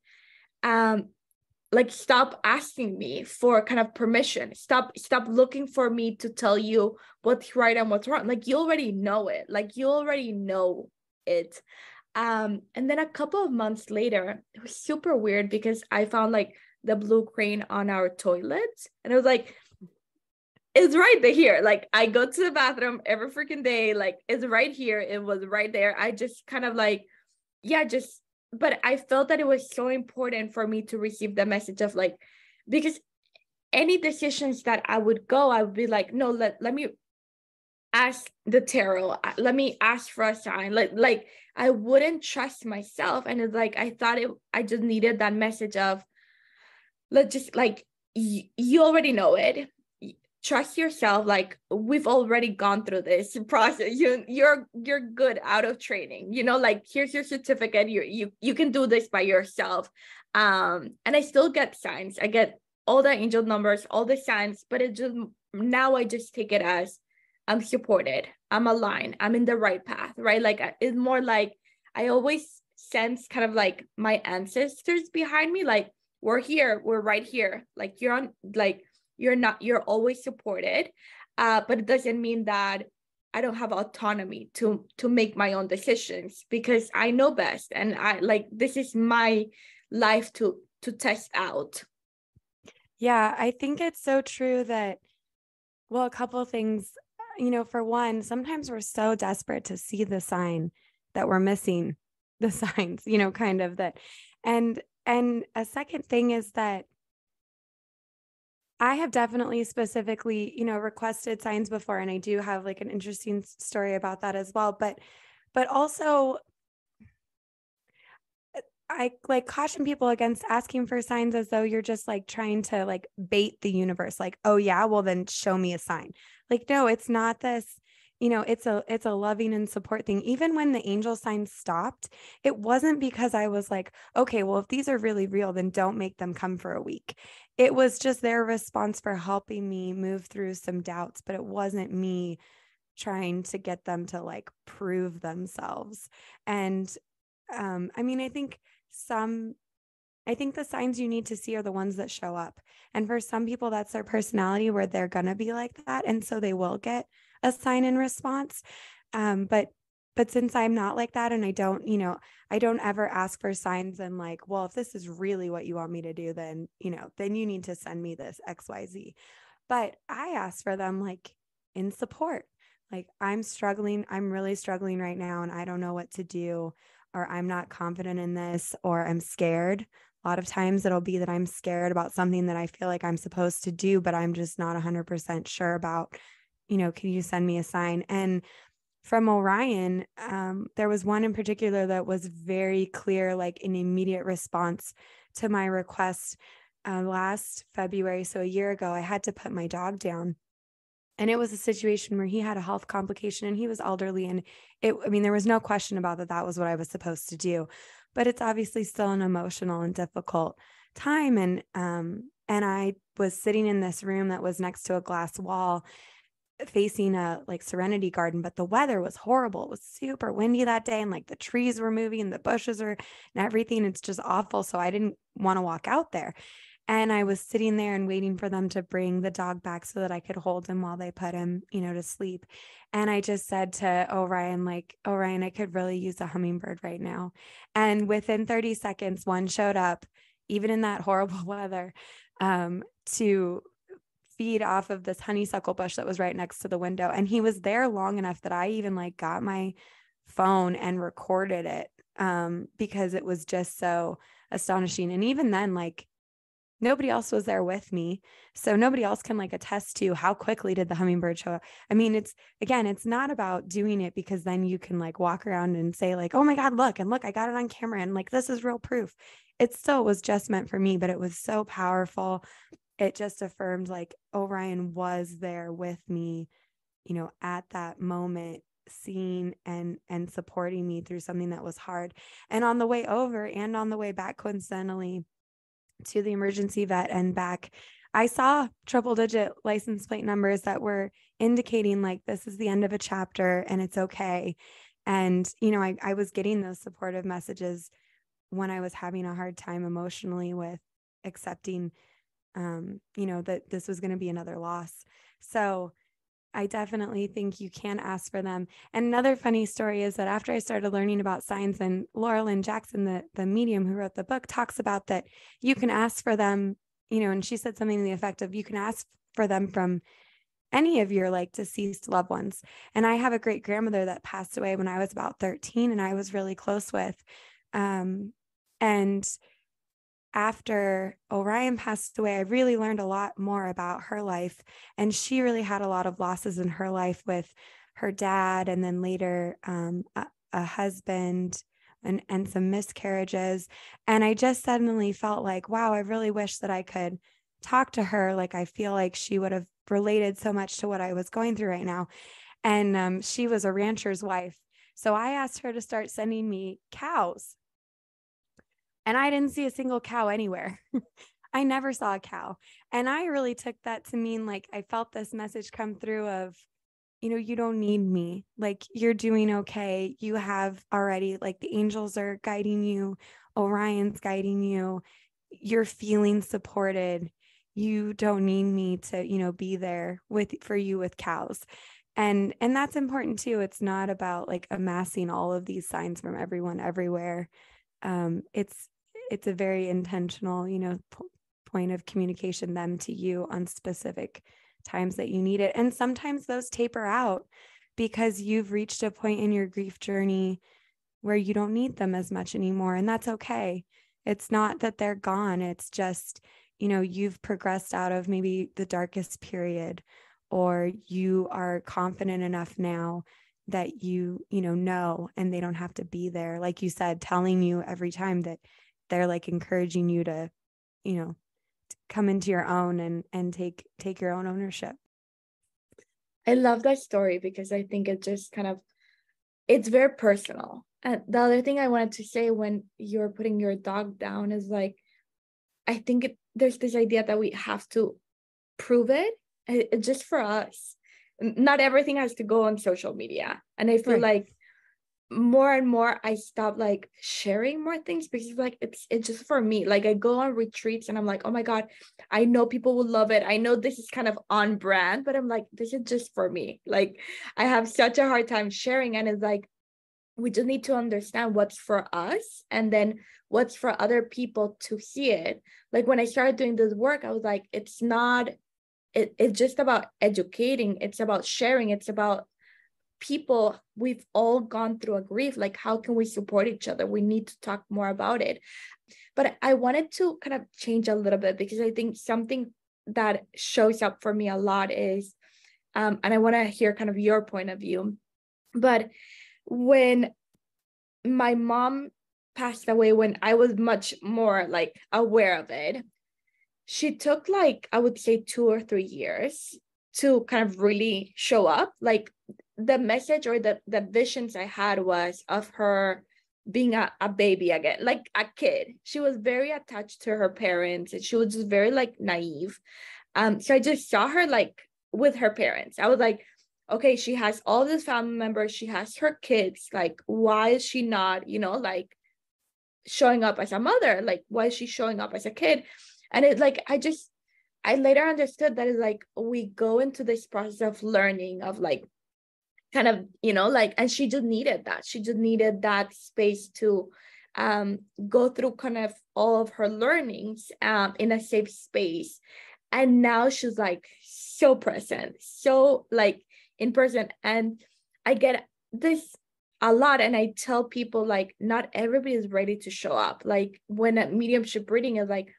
like, stop asking me for kind of permission. Stop looking for me to tell you what's right and what's wrong. Like you already know it. Like you already know it. And then a couple of months later, it was super weird because I found like the blue crane on our toilet. And I was like, it's right here. Like I go to the bathroom every freaking day. Like it's right here. It was right there. I just kind of like, but I felt that it was so important for me to receive the message of like, because any decisions that I would be like, no, let me ask the tarot. Let me ask for a sign. Like I wouldn't trust myself. And it's like, I just needed that message of, let's just like, you already know it. Trust yourself. Like we've already gone through this process. You're good out of training, like here's your certificate. You can do this by yourself. And I still get signs. I get all the angel numbers, all the signs, but now I just take it as I'm supported, I'm aligned, I'm in the right path, right? Like it's more like I always sense kind of like my ancestors behind me, like we're here, we're right here. Like you're always supported, but it doesn't mean that I don't have autonomy to make my own decisions because I know best, and I like this is my life to test out. Yeah, I think it's so true that, well, a couple of things, for one, sometimes we're so desperate to see the sign that we're missing the signs, kind of that. And a second thing is that I have definitely specifically, requested signs before, and I do have like an interesting story about that as well. But also I like caution people against asking for signs as though you're just like trying to like bait the universe. Like, oh yeah, well then show me a sign. Like, no, it's not this, it's a loving and support thing. Even when the angel signs stopped, it wasn't because I was like, okay, well, if these are really real, then don't make them come for a week. It was just their response for helping me move through some doubts, but it wasn't me trying to get them to like prove themselves. And I think the signs you need to see are the ones that show up. And for some people, that's their personality where they're going to be like that. And so they will get a sign in response. But since I'm not like that, and I don't ever ask for signs and like, well, if this is really what you want me to do, then you need to send me this XYZ. But I ask for them like in support. Like I'm really struggling right now and I don't know what to do, or I'm not confident in this, or I'm scared. A lot of times it'll be that I'm scared about something that I feel like I'm supposed to do, but I'm just not 100% sure about, can you send me a sign? And from Orion, there was one in particular that was very clear, like an immediate response to my request last February. So a year ago, I had to put my dog down. And it was a situation where he had a health complication and he was elderly. And there was no question about that was what I was supposed to do. But it's obviously still an emotional and difficult time. And I was sitting in this room that was next to a glass wall. facing a like serenity garden, but the weather was horrible. It was super windy that day, and like the trees were moving and the bushes were and everything. It's just awful. So I didn't want to walk out there. And I was sitting there and waiting for them to bring the dog back so that I could hold him while they put him, to sleep. And I just said to Orion, like, Orion, I could really use a hummingbird right now. And within 30 seconds, one showed up, even in that horrible weather, to feed off of this honeysuckle bush that was right next to the window. And he was there long enough that I even like got my phone and recorded it, because it was just so astonishing. And even then, like, nobody else was there with me. So nobody else can like attest to how quickly did the hummingbird show up. I mean, it's not about doing it because then you can like walk around and say like, oh my God, look, I got it on camera. And like, this is real proof. It still was just meant for me, but it was so powerful. It just affirmed like Orion was there with me, at that moment, seeing and supporting me through something that was hard. And on the way over and on the way back, coincidentally, to the emergency vet and back, I saw triple digit license plate numbers that were indicating like this is the end of a chapter and it's okay. And, I was getting those supportive messages when I was having a hard time emotionally with accepting, that this was going to be another loss. So I definitely think you can ask for them. And another funny story is that after I started learning about signs, and Laura Lynn Jackson, the medium who wrote the book, talks about that you can ask for them, and she said something to the effect of you can ask for them from any of your like deceased loved ones. And I have a great grandmother that passed away when I was about 13 and I was really close with. And after Orion passed away, I really learned a lot more about her life. And she really had a lot of losses in her life with her dad, and then later a husband and some miscarriages. And I just suddenly felt like, wow, I really wish that I could talk to her. Like, I feel like she would have related so much to what I was going through right now. And she was a rancher's wife. So I asked her to start sending me cows. And I didn't see a single cow anywhere. I never saw a cow. And I really took that to mean like I felt this message come through of, you don't need me. Like, you're doing okay. You have already, like, the angels are guiding you. Orion's guiding you. You're feeling supported. You don't need me to, be there for you with cows. And that's important too. It's not about like amassing all of these signs from everyone everywhere. It's a very intentional, point of communication, them to you on specific times that you need it. And sometimes those taper out because you've reached a point in your grief journey where you don't need them as much anymore. And that's okay. It's not that they're gone. It's just, you've progressed out of maybe the darkest period, or you are confident enough now that you know, and they don't have to be there. Like you said, telling you every time that they're like encouraging you to, to come into your own and take your own ownership. I love that story because I think it just it's very personal. And the other thing I wanted to say when you're putting your dog down is like, I think there's this idea that we have to prove it just for us. Not everything has to go on social media. And I feel like more and more I stop like sharing more things because like it's just for me. Like, I go on retreats and I'm like, oh my God, I know people will love it. I know this is kind of on brand, but I'm like, this is just for me. Like, I have such a hard time sharing, and it's like, we just need to understand what's for us and then what's for other people to see it. Like, when I started doing this work, I was like, it's just about educating. It's about sharing. It's about people. We've all gone through a grief. Like, how can we support each other? We need to talk more about it. But I wanted to kind of change a little bit because I think something that shows up for me a lot is, and I want to hear kind of your point of view, but when my mom passed away, when I was much more like aware of it, she took like, I would say 2 or 3 years to kind of really show up. Like, the message or the visions I had was of her being a baby again, like a kid. She was very attached to her parents and she was just very like naive. So I just saw her like with her parents. I was like, okay, she has all these family members, she has her kids, like, why is she not, like showing up as a mother? Like, why is she showing up as a kid? And it like, I later understood that it's like, we go into this process of learning, of like, kind of, like, and she just needed that. She just needed that space to go through kind of all of her learnings in a safe space. And now she's like so present, so like in person. And I get this a lot. And I tell people, like, not everybody is ready to show up. Like, when a mediumship reading is like,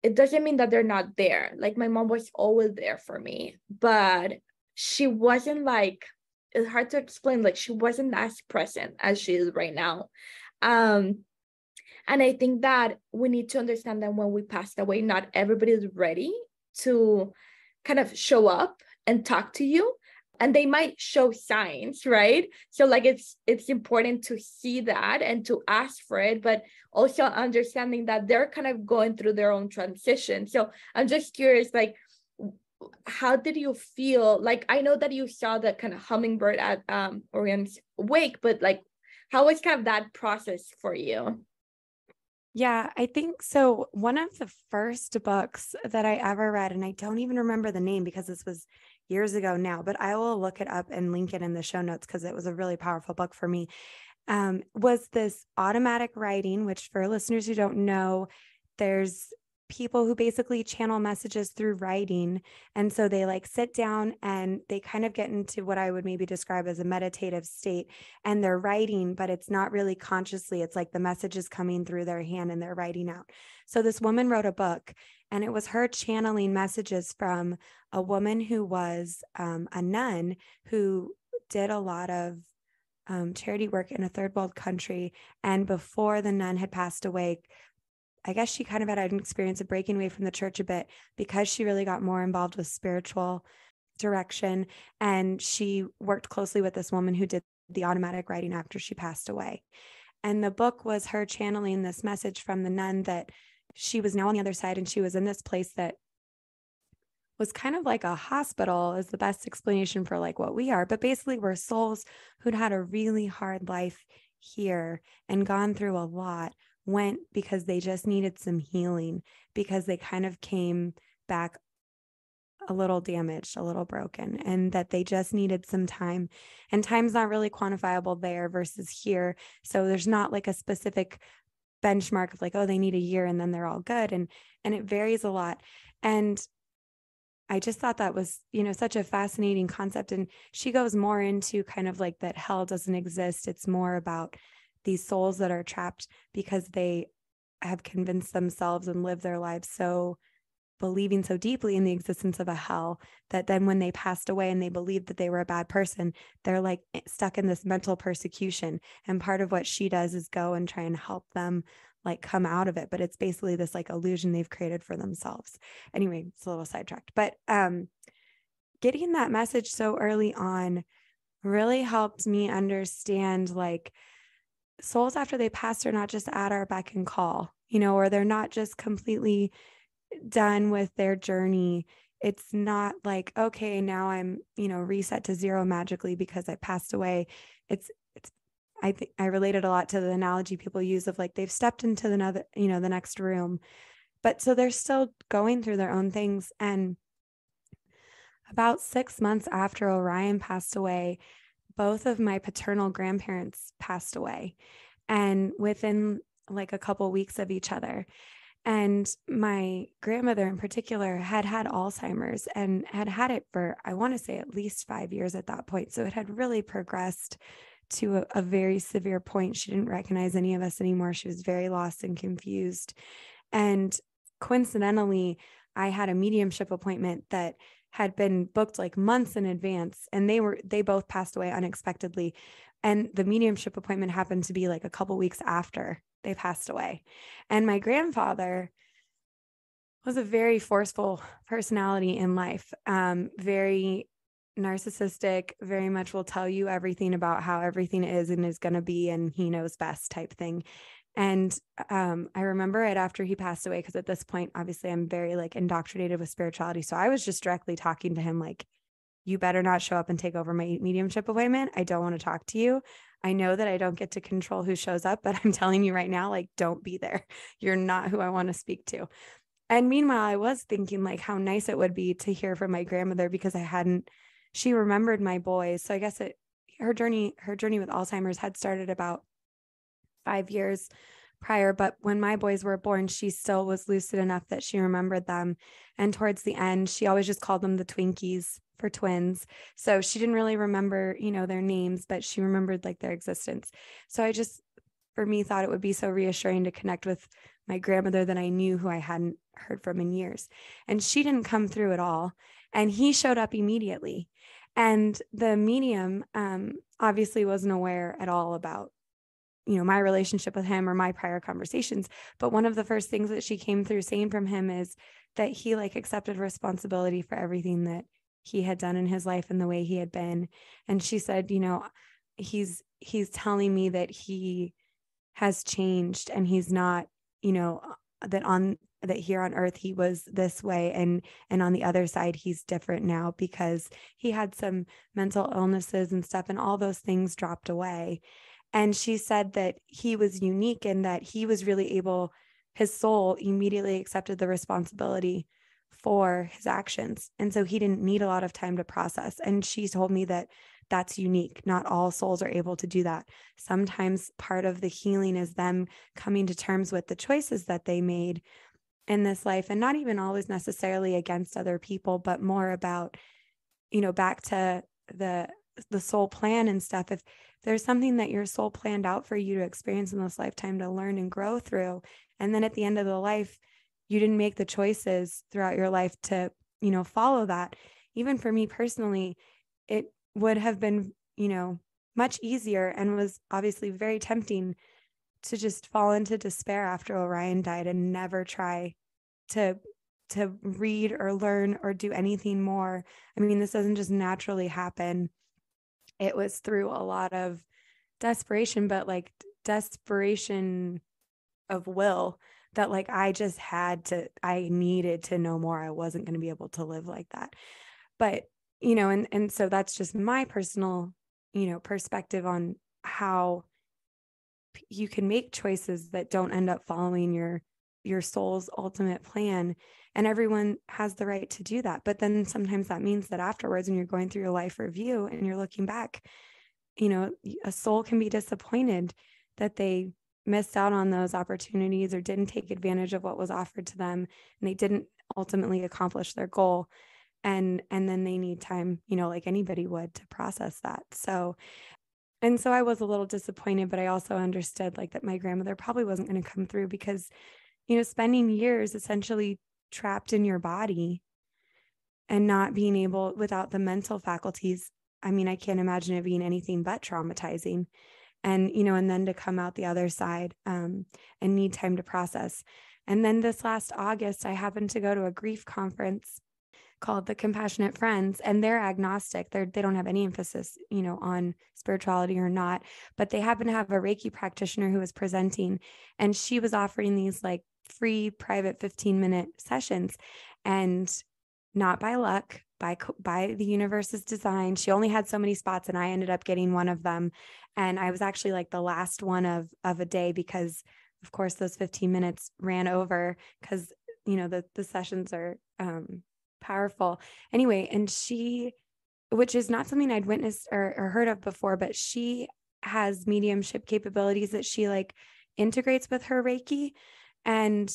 it doesn't mean that they're not there. Like, my mom was always there for me, but she wasn't like, it's hard to explain. Like, she wasn't as present as she is right now. And I think that we need to understand that when we passed away, not everybody is ready to kind of show up and talk to you. And they might show signs, right? So like, it's important to see that and to ask for it, but also understanding that they're kind of going through their own transition. So I'm just curious, like, how did you feel? Like, I know that you saw the kind of hummingbird at Orion's wake, but like, how was kind of that process for you? Yeah, I think so. One of the first books that I ever read, and I don't even remember the name because this was years ago now, but I will look it up and link it in the show notes because it was a really powerful book for me, was this automatic writing, which for listeners who don't know, there's people who basically channel messages through writing. And so they like sit down and they kind of get into what I would maybe describe as a meditative state, and they're writing, but it's not really consciously. It's like the message is coming through their hand and they're writing out. So this woman wrote a book, and it was her channeling messages from a woman who was a nun who did a lot of charity work in a third world country. And before the nun had passed away, I guess she kind of had an experience of breaking away from the church a bit because she really got more involved with spiritual direction. And she worked closely with this woman who did the automatic writing after she passed away. And the book was her channeling this message from the nun that she was now on the other side, and she was in this place that was kind of like a hospital, is the best explanation for like what we are, but basically we're souls who'd had a really hard life here and gone through a lot, went because they just needed some healing, because they kind of came back a little damaged, a little broken, and that they just needed some time. And time's not really quantifiable there versus here. So there's not like a specific benchmark of like, oh, they need a year and then they're all good. And it varies a lot. And I just thought that was, such a fascinating concept. And she goes more into kind of like that hell doesn't exist. It's more about these souls that are trapped because they have convinced themselves and lived their lives so believing so deeply in the existence of a hell that then when they passed away and they believed that they were a bad person, they're like stuck in this mental persecution. And part of what she does is go and try and help them like come out of it. But it's basically this like illusion they've created for themselves. Anyway, it's a little sidetracked, but getting that message so early on really helped me understand like souls after they pass are not just at our beck and call, or they're not just completely done with their journey. It's not like, okay, now I'm, reset to zero magically because I passed away. I think I related a lot to the analogy people use of like, they've stepped into the next room, but so they're still going through their own things. And about 6 months after Orion passed away, both of my paternal grandparents passed away, and within like a couple weeks of each other. And my grandmother in particular had Alzheimer's and had had it for, I want to say, at least 5 years at that point. So it had really progressed to a very severe point. She didn't recognize any of us anymore. She was very lost and confused. And coincidentally, I had a mediumship appointment that had been booked like months in advance, and they both passed away unexpectedly. And the mediumship appointment happened to be like a couple weeks after they passed away. And my grandfather was a very forceful personality in life, very narcissistic, very much will tell you everything about how everything is and is going to be, and he knows best type thing. And I remember it after he passed away, because at this point, obviously I'm very like indoctrinated with spirituality. So I was just directly talking to him like, you better not show up and take over my mediumship appointment. I don't want to talk to you. I know that I don't get to control who shows up, but I'm telling you right now, like, don't be there. You're not who I want to speak to. And meanwhile, I was thinking like how nice it would be to hear from my grandmother, because she remembered my boys. So I guess her journey with Alzheimer's had started about 5 years prior, but when my boys were born, she still was lucid enough that she remembered them. And towards the end, she always just called them the Twinkies for twins. So she didn't really remember, their names, but she remembered like their existence. So I just, for me, thought it would be so reassuring to connect with my grandmother that I knew, who I hadn't heard from in years. And she didn't come through at all. And he showed up immediately. And the medium obviously wasn't aware at all about, my relationship with him or my prior conversations. But one of the first things that she came through saying from him is that he like accepted responsibility for everything that he had done in his life and the way he had been. And she said, he's telling me that he has changed, and he's not, that here on earth he was this way, and on the other side he's different now, because he had some mental illnesses and stuff, and all those things dropped away. And she said that he was unique in that he was really able, his soul immediately accepted the responsibility for his actions. And so he didn't need a lot of time to process. And she told me that that's unique. Not all souls are able to do that. Sometimes part of the healing is them coming to terms with the choices that they made in this life, and not even always necessarily against other people, but more about, back to the soul plan and stuff. If there's something that your soul planned out for you to experience in this lifetime, to learn and grow through, and then at the end of the life, you didn't make the choices throughout your life to, follow that. Even for me personally, it would have been, much easier, and was obviously very tempting to just fall into despair after Orion died and never try to read or learn or do anything more. I mean, this doesn't just naturally happen. It was through a lot of desperation, but like desperation of will, that like I needed to know more. I wasn't going to be able to live like that. But, and so that's just my personal, perspective on how you can make choices that don't end up following your soul's ultimate plan. And everyone has the right to do that. But then sometimes that means that afterwards, when you're going through your life review and you're looking back, a soul can be disappointed that they missed out on those opportunities or didn't take advantage of what was offered to them, and they didn't ultimately accomplish their goal. And then they need time, like anybody would, to process that. So I was a little disappointed, but I also understood like that my grandmother probably wasn't going to come through, because, spending years essentially trapped in your body and not being able, without the mental faculties. I mean, I can't imagine it being anything but traumatizing. And, and then to come out the other side and need time to process. And then this last August, I happened to go to a grief conference called the Compassionate Friends, and they're agnostic. They don't have any emphasis, on spirituality or not, but they happen to have a Reiki practitioner who was presenting, and she was offering these like free private 15-minute sessions. And not by luck, by the universe's design, she only had so many spots, and I ended up getting one of them. And I was actually like the last one of a day, because of course those 15 minutes ran over, because, the sessions are, powerful. Anyway, and she, which is not something I'd witnessed or heard of before, but she has mediumship capabilities that she like integrates with her Reiki. And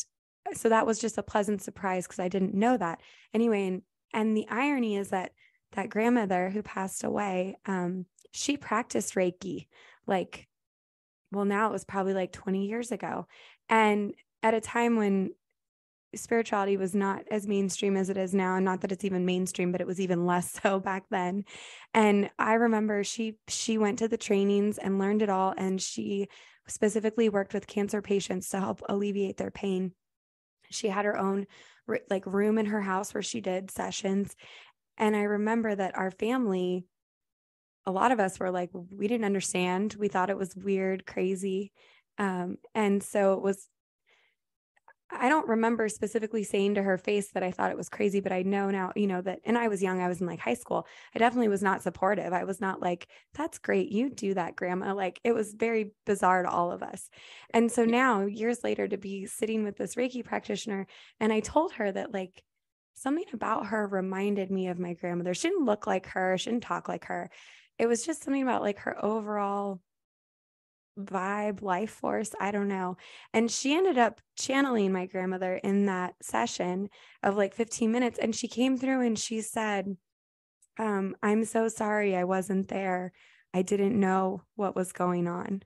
so that was just a pleasant surprise, because I didn't know that. Anyway, and the irony is that grandmother who passed away, she practiced Reiki now it was probably like 20 years ago. And at a time when spirituality was not as mainstream as it is now, and not that it's even mainstream, but it was even less so back then. And I remember she went to the trainings and learned it all, and she specifically worked with cancer patients to help alleviate their pain. She had her own like room in her house where she did sessions. And I remember that our family, a lot of us were like, we didn't understand. We thought it was weird, crazy. And so it was, I don't remember specifically saying to her face that I thought it was crazy, but I know now, that, and I was young, I was in like high school. I definitely was not supportive. I was not like, that's great. You do that, grandma. Like, it was very bizarre to all of us. And so now, years later, to be sitting with this Reiki practitioner, and I told her that like something about her reminded me of my grandmother. She didn't look like her, she didn't talk like her. It was just something about like her overall vibe, life force, I don't know. And she ended up channeling my grandmother in that session of like 15 minutes. And she came through and she said, I'm so sorry I wasn't there. I didn't know what was going on.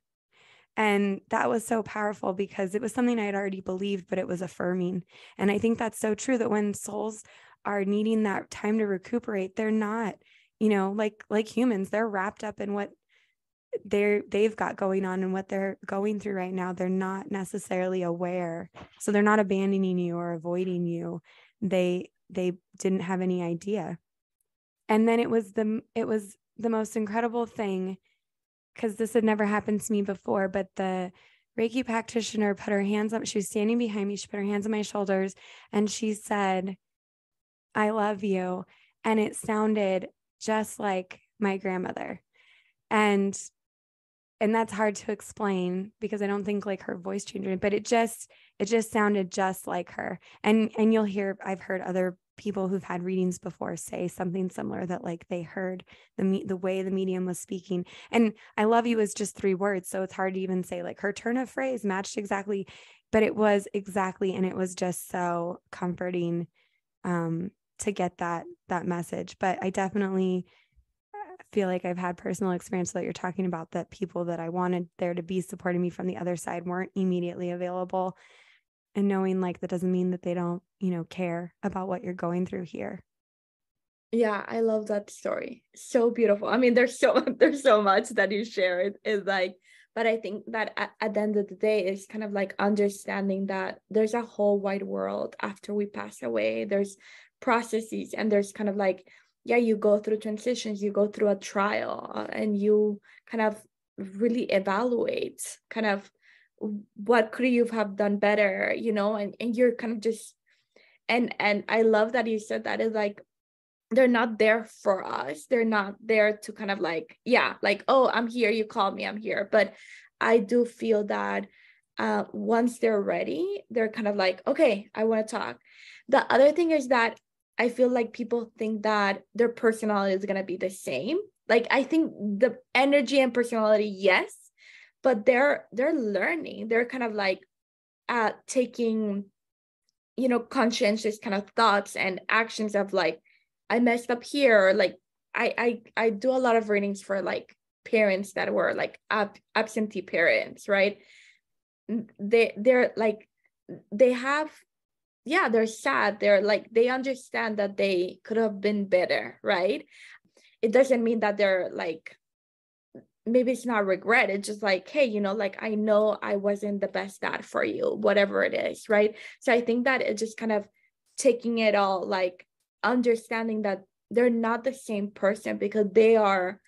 And that was so powerful because it was something I had already believed, but it was affirming. And I think that's so true that when souls are needing that time to recuperate, they're not, like humans, they're wrapped up in what they've got going on and what they're going through right now. They're not necessarily aware. So they're not abandoning you or avoiding you. They didn't have any idea. And then it was the most incredible thing, because this had never happened to me before, but the Reiki practitioner put her hands up. She was standing behind me. She put her hands on my shoulders and she said, I love you. And it sounded just like my grandmother. And that's hard to explain because I don't think like her voice changed, but it just sounded just like her. And you'll hear, I've heard other people who've had readings before say something similar, that like they heard the way the medium was speaking. And I love you is just 3 words. So it's hard to even say like her turn of phrase matched exactly, but it was exactly. And it was just so comforting to get that message. But I definitely feel like I've had personal experience that you're talking about, that people that I wanted there to be supporting me from the other side weren't immediately available, and knowing like that doesn't mean that they don't, care about what you're going through here. Yeah, I love that story. So beautiful. I mean, there's so much that you shared is like, but I think that at the end of the day, it's kind of like understanding that there's a whole wide world after we pass away. There's processes, and there's kind of like, yeah, you go through transitions, you go through a trial, and you kind of really evaluate kind of what could you have done better, and you're kind of just, and I love that you said that, is like, they're not there for us. They're not there to kind of like, yeah, like, oh, I'm here, you called me, I'm here. But I do feel that once they're ready, they're kind of like, okay, I want to talk. The other thing is that I feel like people think that their personality is going to be the same. Like, I think the energy and personality, yes, but they're learning. They're kind of like taking, conscientious kind of thoughts and actions of like, I messed up here. Or like, I do a lot of readings for like parents that were like absentee parents, right? They're like, they have, yeah, they're sad. They're like, they understand that they could have been better, right? It doesn't mean that they're like, maybe it's not regret. It's just like, hey, like, I know I wasn't the best dad for you, whatever it is, right? So I think that it's just kind of taking it all, like understanding that they're not the same person, because they are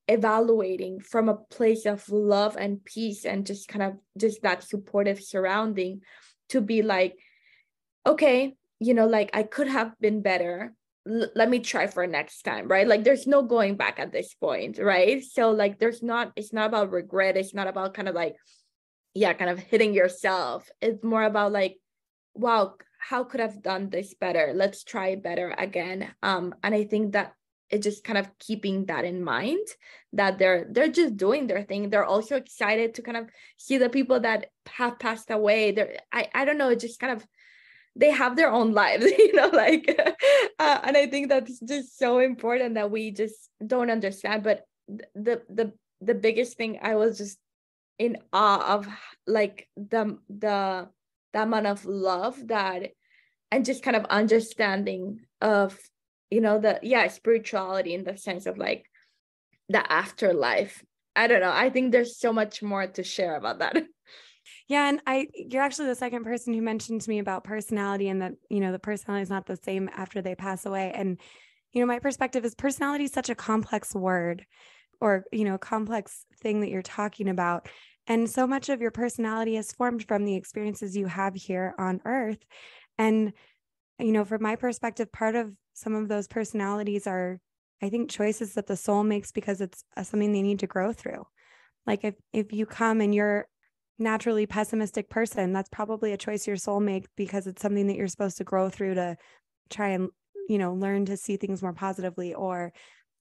evaluating from a place of love and peace, and just kind of just that supportive surrounding, to be like, okay, like, I could have been better. Let me try for next time, right? Like, there's no going back at this point, right? So like, it's not about regret. It's not about kind of like, yeah, kind of hitting yourself. It's more about like, wow, how could I've done this better? Let's try better again. And I think that it's just kind of keeping that in mind, that they're just doing their thing. They're also excited to kind of see the people that have passed away. I don't know, it just kind of, they have their own lives, like, and I think that's just so important that we just don't understand. But the biggest thing, I was just in awe of like the amount of love that, and just kind of understanding of, spirituality, in the sense of like the afterlife. I don't know. I think there's so much more to share about that. Yeah. And you're actually the second person who mentioned to me about personality, and that, the personality is not the same after they pass away. And, my perspective is personality is such a complex word, or, a complex thing that you're talking about. And so much of your personality is formed from the experiences you have here on earth. And, from my perspective, part of some of those personalities are, I think, choices that the soul makes because it's something they need to grow through. Like if you come and you're naturally pessimistic person, that's probably a choice your soul makes because it's something that you're supposed to grow through to try and, learn to see things more positively. Or,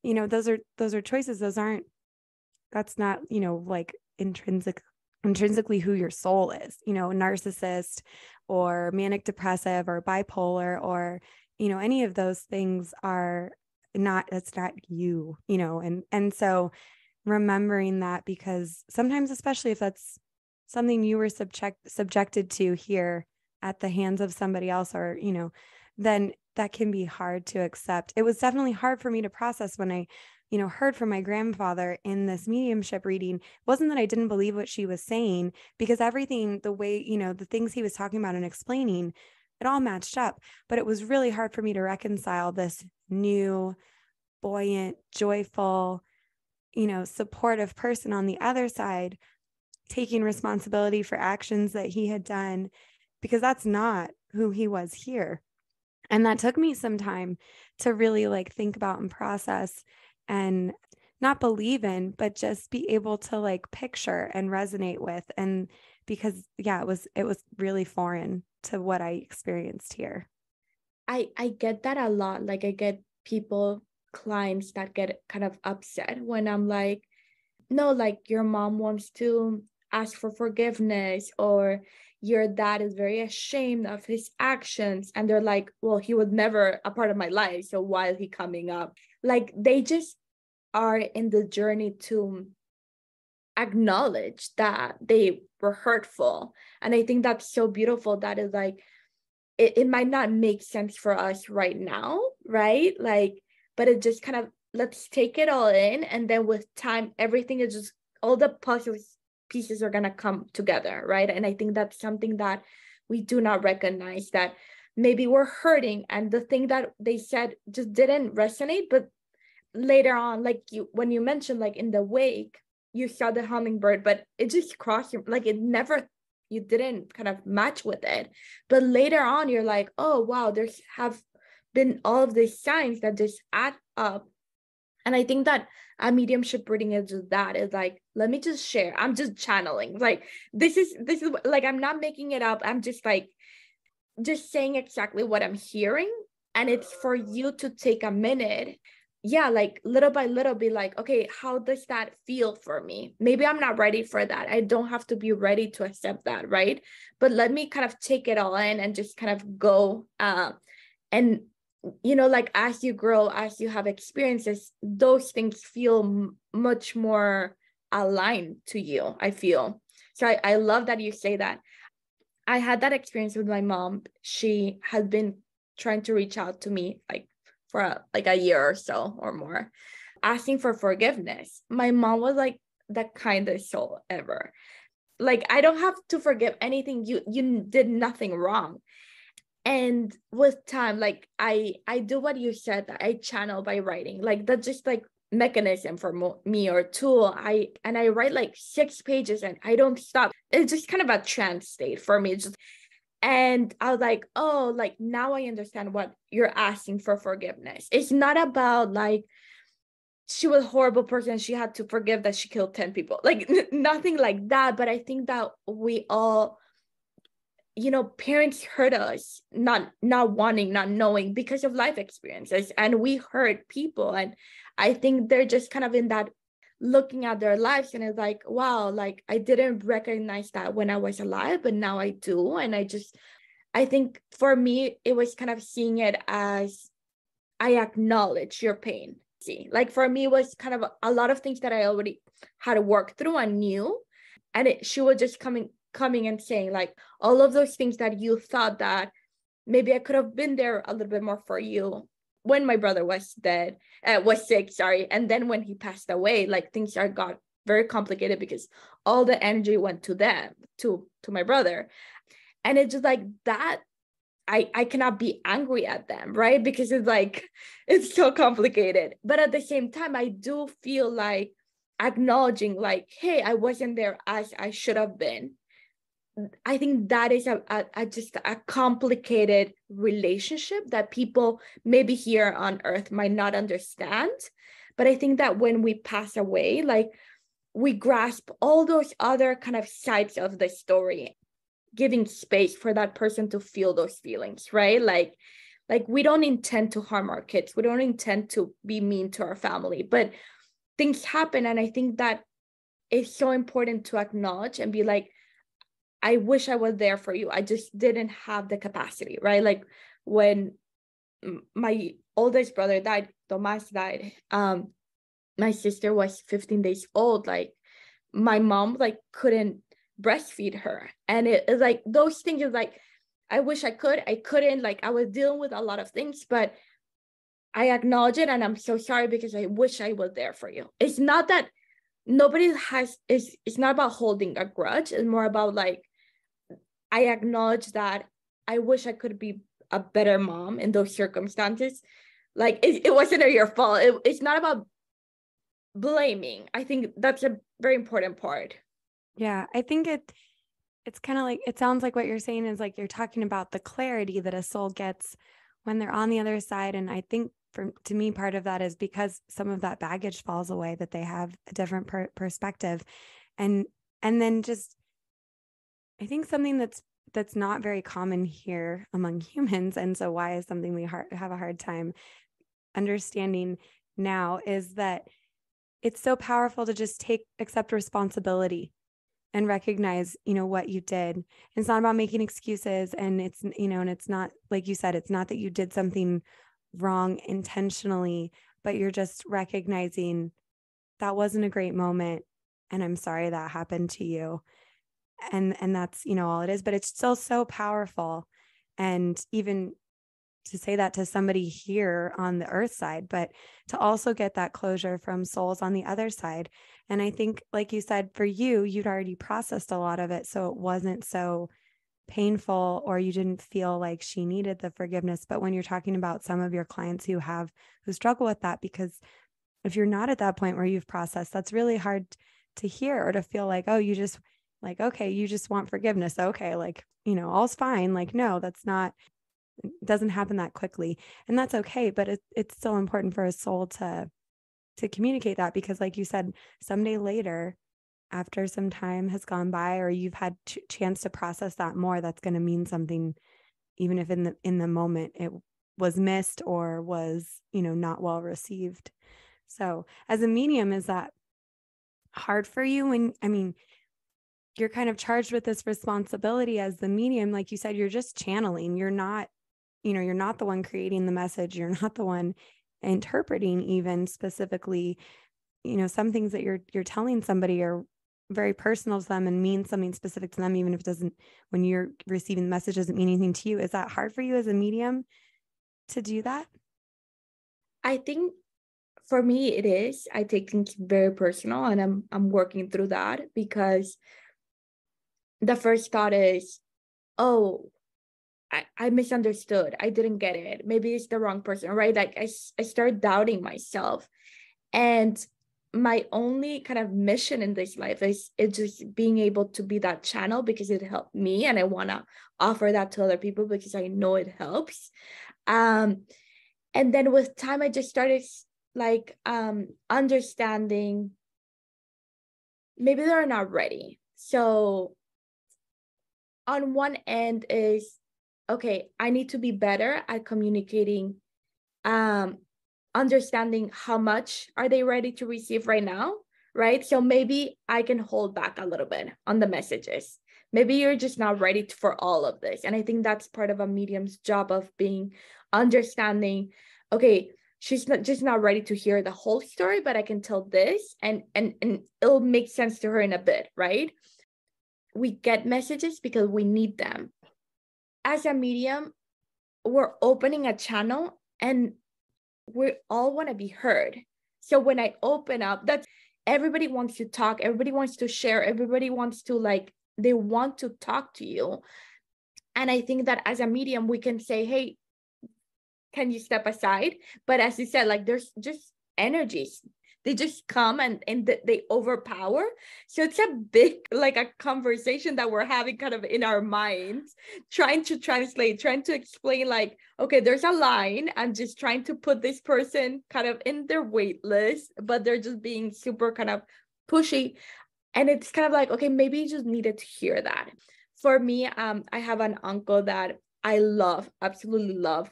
those are choices. That's not, like intrinsically who your soul is, narcissist or manic depressive or bipolar or, any of those things that's not you, and so remembering that, because sometimes, especially if that's something you were subjected to here at the hands of somebody else, or, then that can be hard to accept. It was definitely hard for me to process when I, heard from my grandfather in this mediumship reading. It wasn't that I didn't believe what she was saying, because everything, the way, the things he was talking about and explaining, it all matched up. But it was really hard for me to reconcile this new, buoyant, joyful, supportive person on the other side, taking responsibility for actions that he had done, because that's not who he was here. And that took me some time to really think about and process, and not believe in, but just be able to picture and resonate with. And because, yeah, it was really foreign to what I experienced here. I get that a lot. I get clients that get kind of upset when I'm like, no, your mom wants to ask for forgiveness, or your dad is very ashamed of his actions. And they're like, well, he was never a part of my life, so why is he coming up? They just are in the journey to acknowledge that they were hurtful. And I think that's so beautiful. That is it might not make sense for us right now, right? But it just kind of, let's take it all in. And then with time, everything is just, all the puzzle pieces are going to come together, right? And I think that's something that we do not recognize, that maybe we're hurting and the thing that they said just didn't resonate. But later on, when you mentioned, in the wake, you saw the hummingbird, but it just crossed your, it never, you didn't kind of match with it. But later on, you're like, oh, wow, there's have been all of these signs that just add up. And I think that a mediumship reading is just that. It's let me just share. I'm just channeling. This is I'm not making it up. I'm just just saying exactly what I'm hearing. And it's for you to take a minute. Yeah, little by little, be okay, how does that feel for me? Maybe I'm not ready for that. I don't have to be ready to accept that, right? But let me kind of take it all in and just kind of go. And as you grow, as you have experiences, those things feel much more aligned to you, I feel. So I love that you say that. I had that experience with my mom. She had been trying to reach out to me for a year or so or more, asking for forgiveness. My mom was the kindest soul ever. I don't have to forgive anything. You did nothing wrong. And with time, I do what you said, that I channel by writing. That's just mechanism for me, or tool. I write 6 pages and I don't stop. It's just kind of a trance state for me. And I was oh, now I understand what you're asking for forgiveness. It's not about she was a horrible person, she had to forgive that she killed 10 people. Nothing like that. But I think that we all, parents hurt us, not wanting, not knowing, because of life experiences, and we hurt people. And I think they're just kind of in that, looking at their lives, and it's wow, I didn't recognize that when I was alive, but now I do. And I think for me, it was kind of seeing it as, I acknowledge your pain. See, for me, it was kind of a lot of things that I already had to work through and knew. And she was just coming and saying all of those things that you thought that maybe I could have been there a little bit more for you when my brother was sick, sorry. And then when he passed away, things got very complicated because all the energy went to them, to my brother. And it's just that I cannot be angry at them, right? Because it's it's so complicated. But at the same time, I do feel acknowledging like, hey, I wasn't there as I should have been. I think that is just a complicated relationship that people maybe here on earth might not understand. But I think that when we pass away, like, we grasp all those other kind of sides of the story, giving space for that person to feel those feelings, right? Like we don't intend to harm our kids. We don't intend to be mean to our family, but things happen. And I think that it's so important to acknowledge and be like, I wish I was there for you. I just didn't have the capacity, right? Like when my oldest brother died, Tomas died, my sister was 15 days old. Like my mom like couldn't breastfeed her. And it's like those things is like, I wish I couldn't, like I was dealing with a lot of things, but I acknowledge it and I'm so sorry because I wish I was there for you. It's not that it's not about holding a grudge. It's more about like, I acknowledge that I wish I could be a better mom in those circumstances. Like it wasn't your fault. It's not about blaming. I think that's a very important part. Yeah, I think it's kind of like, it sounds like what you're saying is like you're talking about the clarity that a soul gets when they're on the other side. And I think to me, part of that is because some of that baggage falls away, that they have a different perspective. And then just, I think something that's not very common here among humans, and so why is something we have a hard time understanding now, is that it's so powerful to just accept responsibility and recognize, what you did. It's not about making excuses, and it's, and it's not, like you said, it's not that you did something wrong intentionally, but you're just recognizing that wasn't a great moment, and I'm sorry that happened to you. And that's, all it is, but it's still so powerful. And even to say that to somebody here on the earth side, but to also get that closure from souls on the other side. And I think, like you said, for you, you'd already processed a lot of it, so it wasn't so painful, or you didn't feel like she needed the forgiveness. But when you're talking about some of your clients who struggle with that, because if you're not at that point where you've processed, that's really hard to hear, or to feel like, oh, you just like, okay, you just want forgiveness. Okay. Like, all's fine. Like, no, that's not, it doesn't happen that quickly, and that's okay. But it's still important for a soul to communicate that, because like you said, someday later, after some time has gone by, or you've had chance to process that more, that's going to mean something, even if in the moment it was missed or was, not well received. So as a medium, is that hard for you? You're kind of charged with this responsibility as the medium. Like you said, you're just channeling. You're not, you're not the one creating the message. You're not the one interpreting even specifically, some things that you're telling somebody are very personal to them and mean something specific to them, even if it doesn't, when you're receiving the message, doesn't mean anything to you. Is that hard for you as a medium to do that? I think for me it is. I take things very personal, and I'm working through that, because the first thought is, oh, I misunderstood. I didn't get it. Maybe it's the wrong person, right? Like I start doubting myself. And my only kind of mission in this life is just being able to be that channel, because it helped me. And I want to offer that to other people because I know it helps. And then with time, I just started like understanding maybe they're not ready. So on one end is, okay, I need to be better at communicating, understanding how much are they ready to receive right now, right? So maybe I can hold back a little bit on the messages. Maybe you're just not ready for all of this. And I think that's part of a medium's job, of being understanding, okay, she's just not ready to hear the whole story, but I can tell this, and it'll make sense to her in a bit, right? We get messages because we need them. As a medium, we're opening a channel, and we all want to be heard. So when I open up, that's, everybody wants to talk, everybody wants to share, everybody wants to, like, they want to talk to you. And I think that as a medium, we can say, hey, can you step aside? But as you said, like, there's just energies. they just come and they overpower. So it's a big, like a conversation that we're having kind of in our minds, trying to translate, trying to explain like, okay, there's a line. I'm just trying to put this person kind of in their wait list, but they're just being super kind of pushy. And it's kind of like, okay, maybe you just needed to hear that. For me, I have an uncle that I love, absolutely love.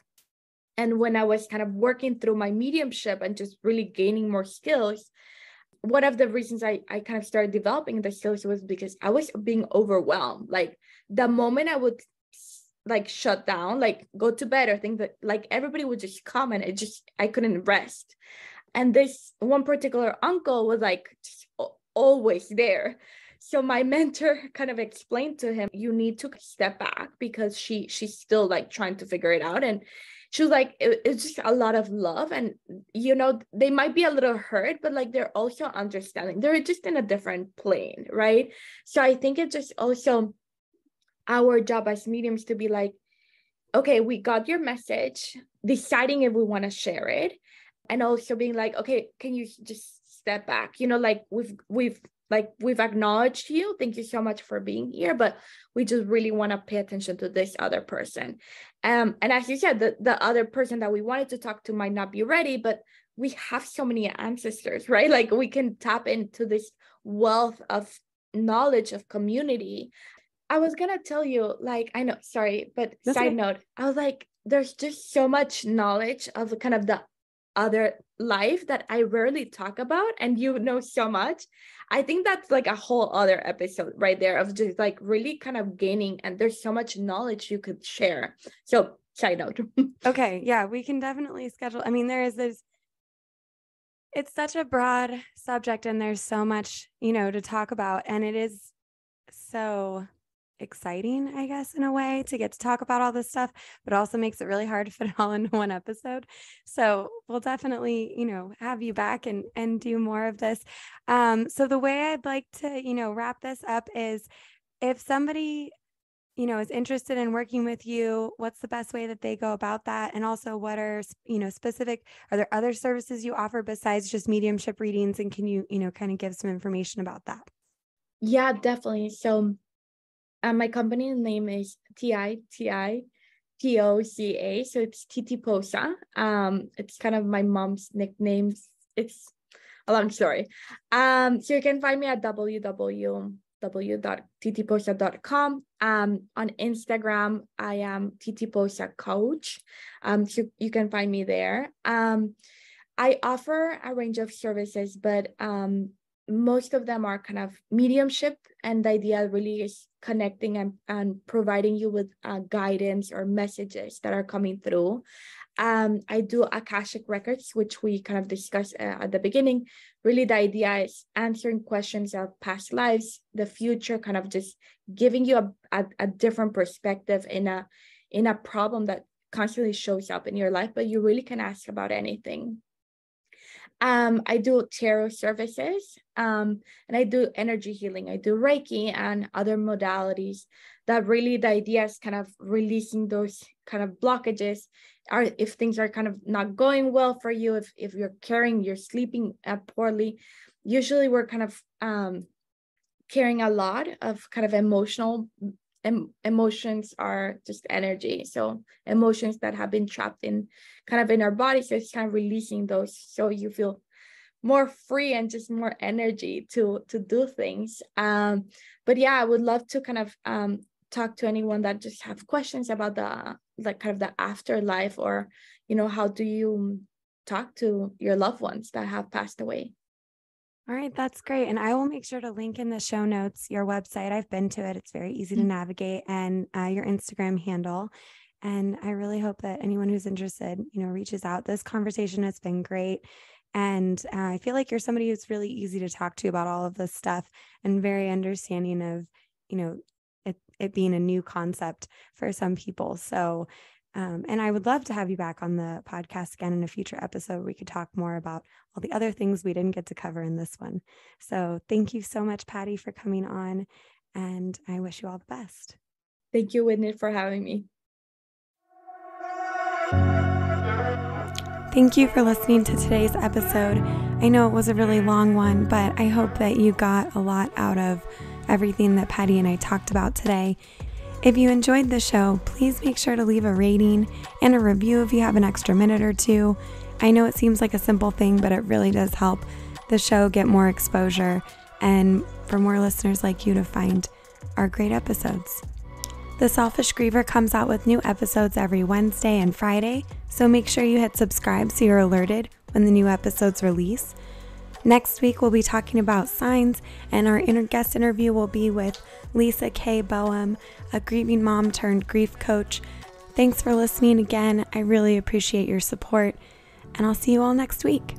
And when I was kind of working through my mediumship and just really gaining more skills, one of the reasons I kind of started developing the skills was because I was being overwhelmed. Like the moment I would like shut down, like go to bed or think that like everybody would just come and I couldn't rest. And this one particular uncle was like just always there. So my mentor kind of explained to him, you need to step back because she's still like trying to figure it out. And she was like, it's just a lot of love. And, you know, they might be a little hurt, but like they're also understanding. They're just in a different plane, right? So I think it's just also our job as mediums to be like, okay, we got your message, deciding if we want to share it. And also being like, okay, can you just step back? You know, like we've acknowledged you. Thank you so much for being here, but we just really want to pay attention to this other person. And as you said, the other person that we wanted to talk to might not be ready, but we have so many ancestors, right? Like we can tap into this wealth of knowledge of community. I was going to tell you, like, I know, sorry, but That's side okay. note, I was like, there's just so much knowledge of kind of the other life that I rarely talk about, and you know so much. I think that's like a whole other episode right there of just like really kind of gaining, and there's so much knowledge you could share. So side note. Okay. Yeah, we can definitely schedule. I mean, it's such a broad subject and there's so much, to talk about. And it is so exciting, I guess, in a way to get to talk about all this stuff, but also makes it really hard to fit it all into one episode. So we'll definitely, have you back and do more of this. So the way I'd like to, wrap this up is if somebody, is interested in working with you, what's the best way that they go about that? And also what are, are there other services you offer besides just mediumship readings? And can you, kind of give some information about that? Yeah, definitely. So my company name is TITIPOCA. So it's Titiposa. It's kind of my mom's nickname. It's a long story. So you can find me at www.titiposa.com. On Instagram, I am Titiposa Coach. So you can find me there. I offer a range of services, but most of them are kind of mediumship, and the idea really is connecting and providing you with guidance or messages that are coming through. I do Akashic records, which we kind of discussed at the beginning. Really, the idea is answering questions of past lives, the future, kind of just giving you a different perspective in a problem that constantly shows up in your life, but you really can ask about anything. I do tarot services, and I do energy healing. I do Reiki and other modalities that really the idea is kind of releasing those kind of blockages, or if things are kind of not going well for you, if you're sleeping poorly. Usually we're kind of carrying a lot of kind of emotions are just energy. So emotions that have been trapped in kind of in our body. So it's kind of releasing those so you feel more free and just more energy to do things. But yeah, I would love to kind of talk to anyone that just have questions about the like kind of the afterlife, or how do you talk to your loved ones that have passed away. All right, that's great. And I will make sure to link in the show notes your website. I've been to it. It's very easy to navigate, and your Instagram handle. And I really hope that anyone who's interested, reaches out. This conversation has been great. And I feel like you're somebody who's really easy to talk to about all of this stuff and very understanding of, it being a new concept for some people. So, and I would love to have you back on the podcast again in a future episode. We could talk more about all the other things we didn't get to cover in this one. So thank you so much, Patty, for coming on. And I wish you all the best. Thank you, Whitney, for having me. Thank you for listening to today's episode. I know it was a really long one, but I hope that you got a lot out of everything that Patty and I talked about today. If you enjoyed the show, please make sure to leave a rating and a review if you have an extra minute or two. I know it seems like a simple thing, but it really does help the show get more exposure and for more listeners like you to find our great episodes. The Selfish Griever comes out with new episodes every Wednesday and Friday, so make sure you hit subscribe so you're alerted when the new episodes release. Next week, we'll be talking about signs, and our guest interview will be with Lisa K. Boehm, a grieving mom turned grief coach. Thanks for listening again. I really appreciate your support, and I'll see you all next week.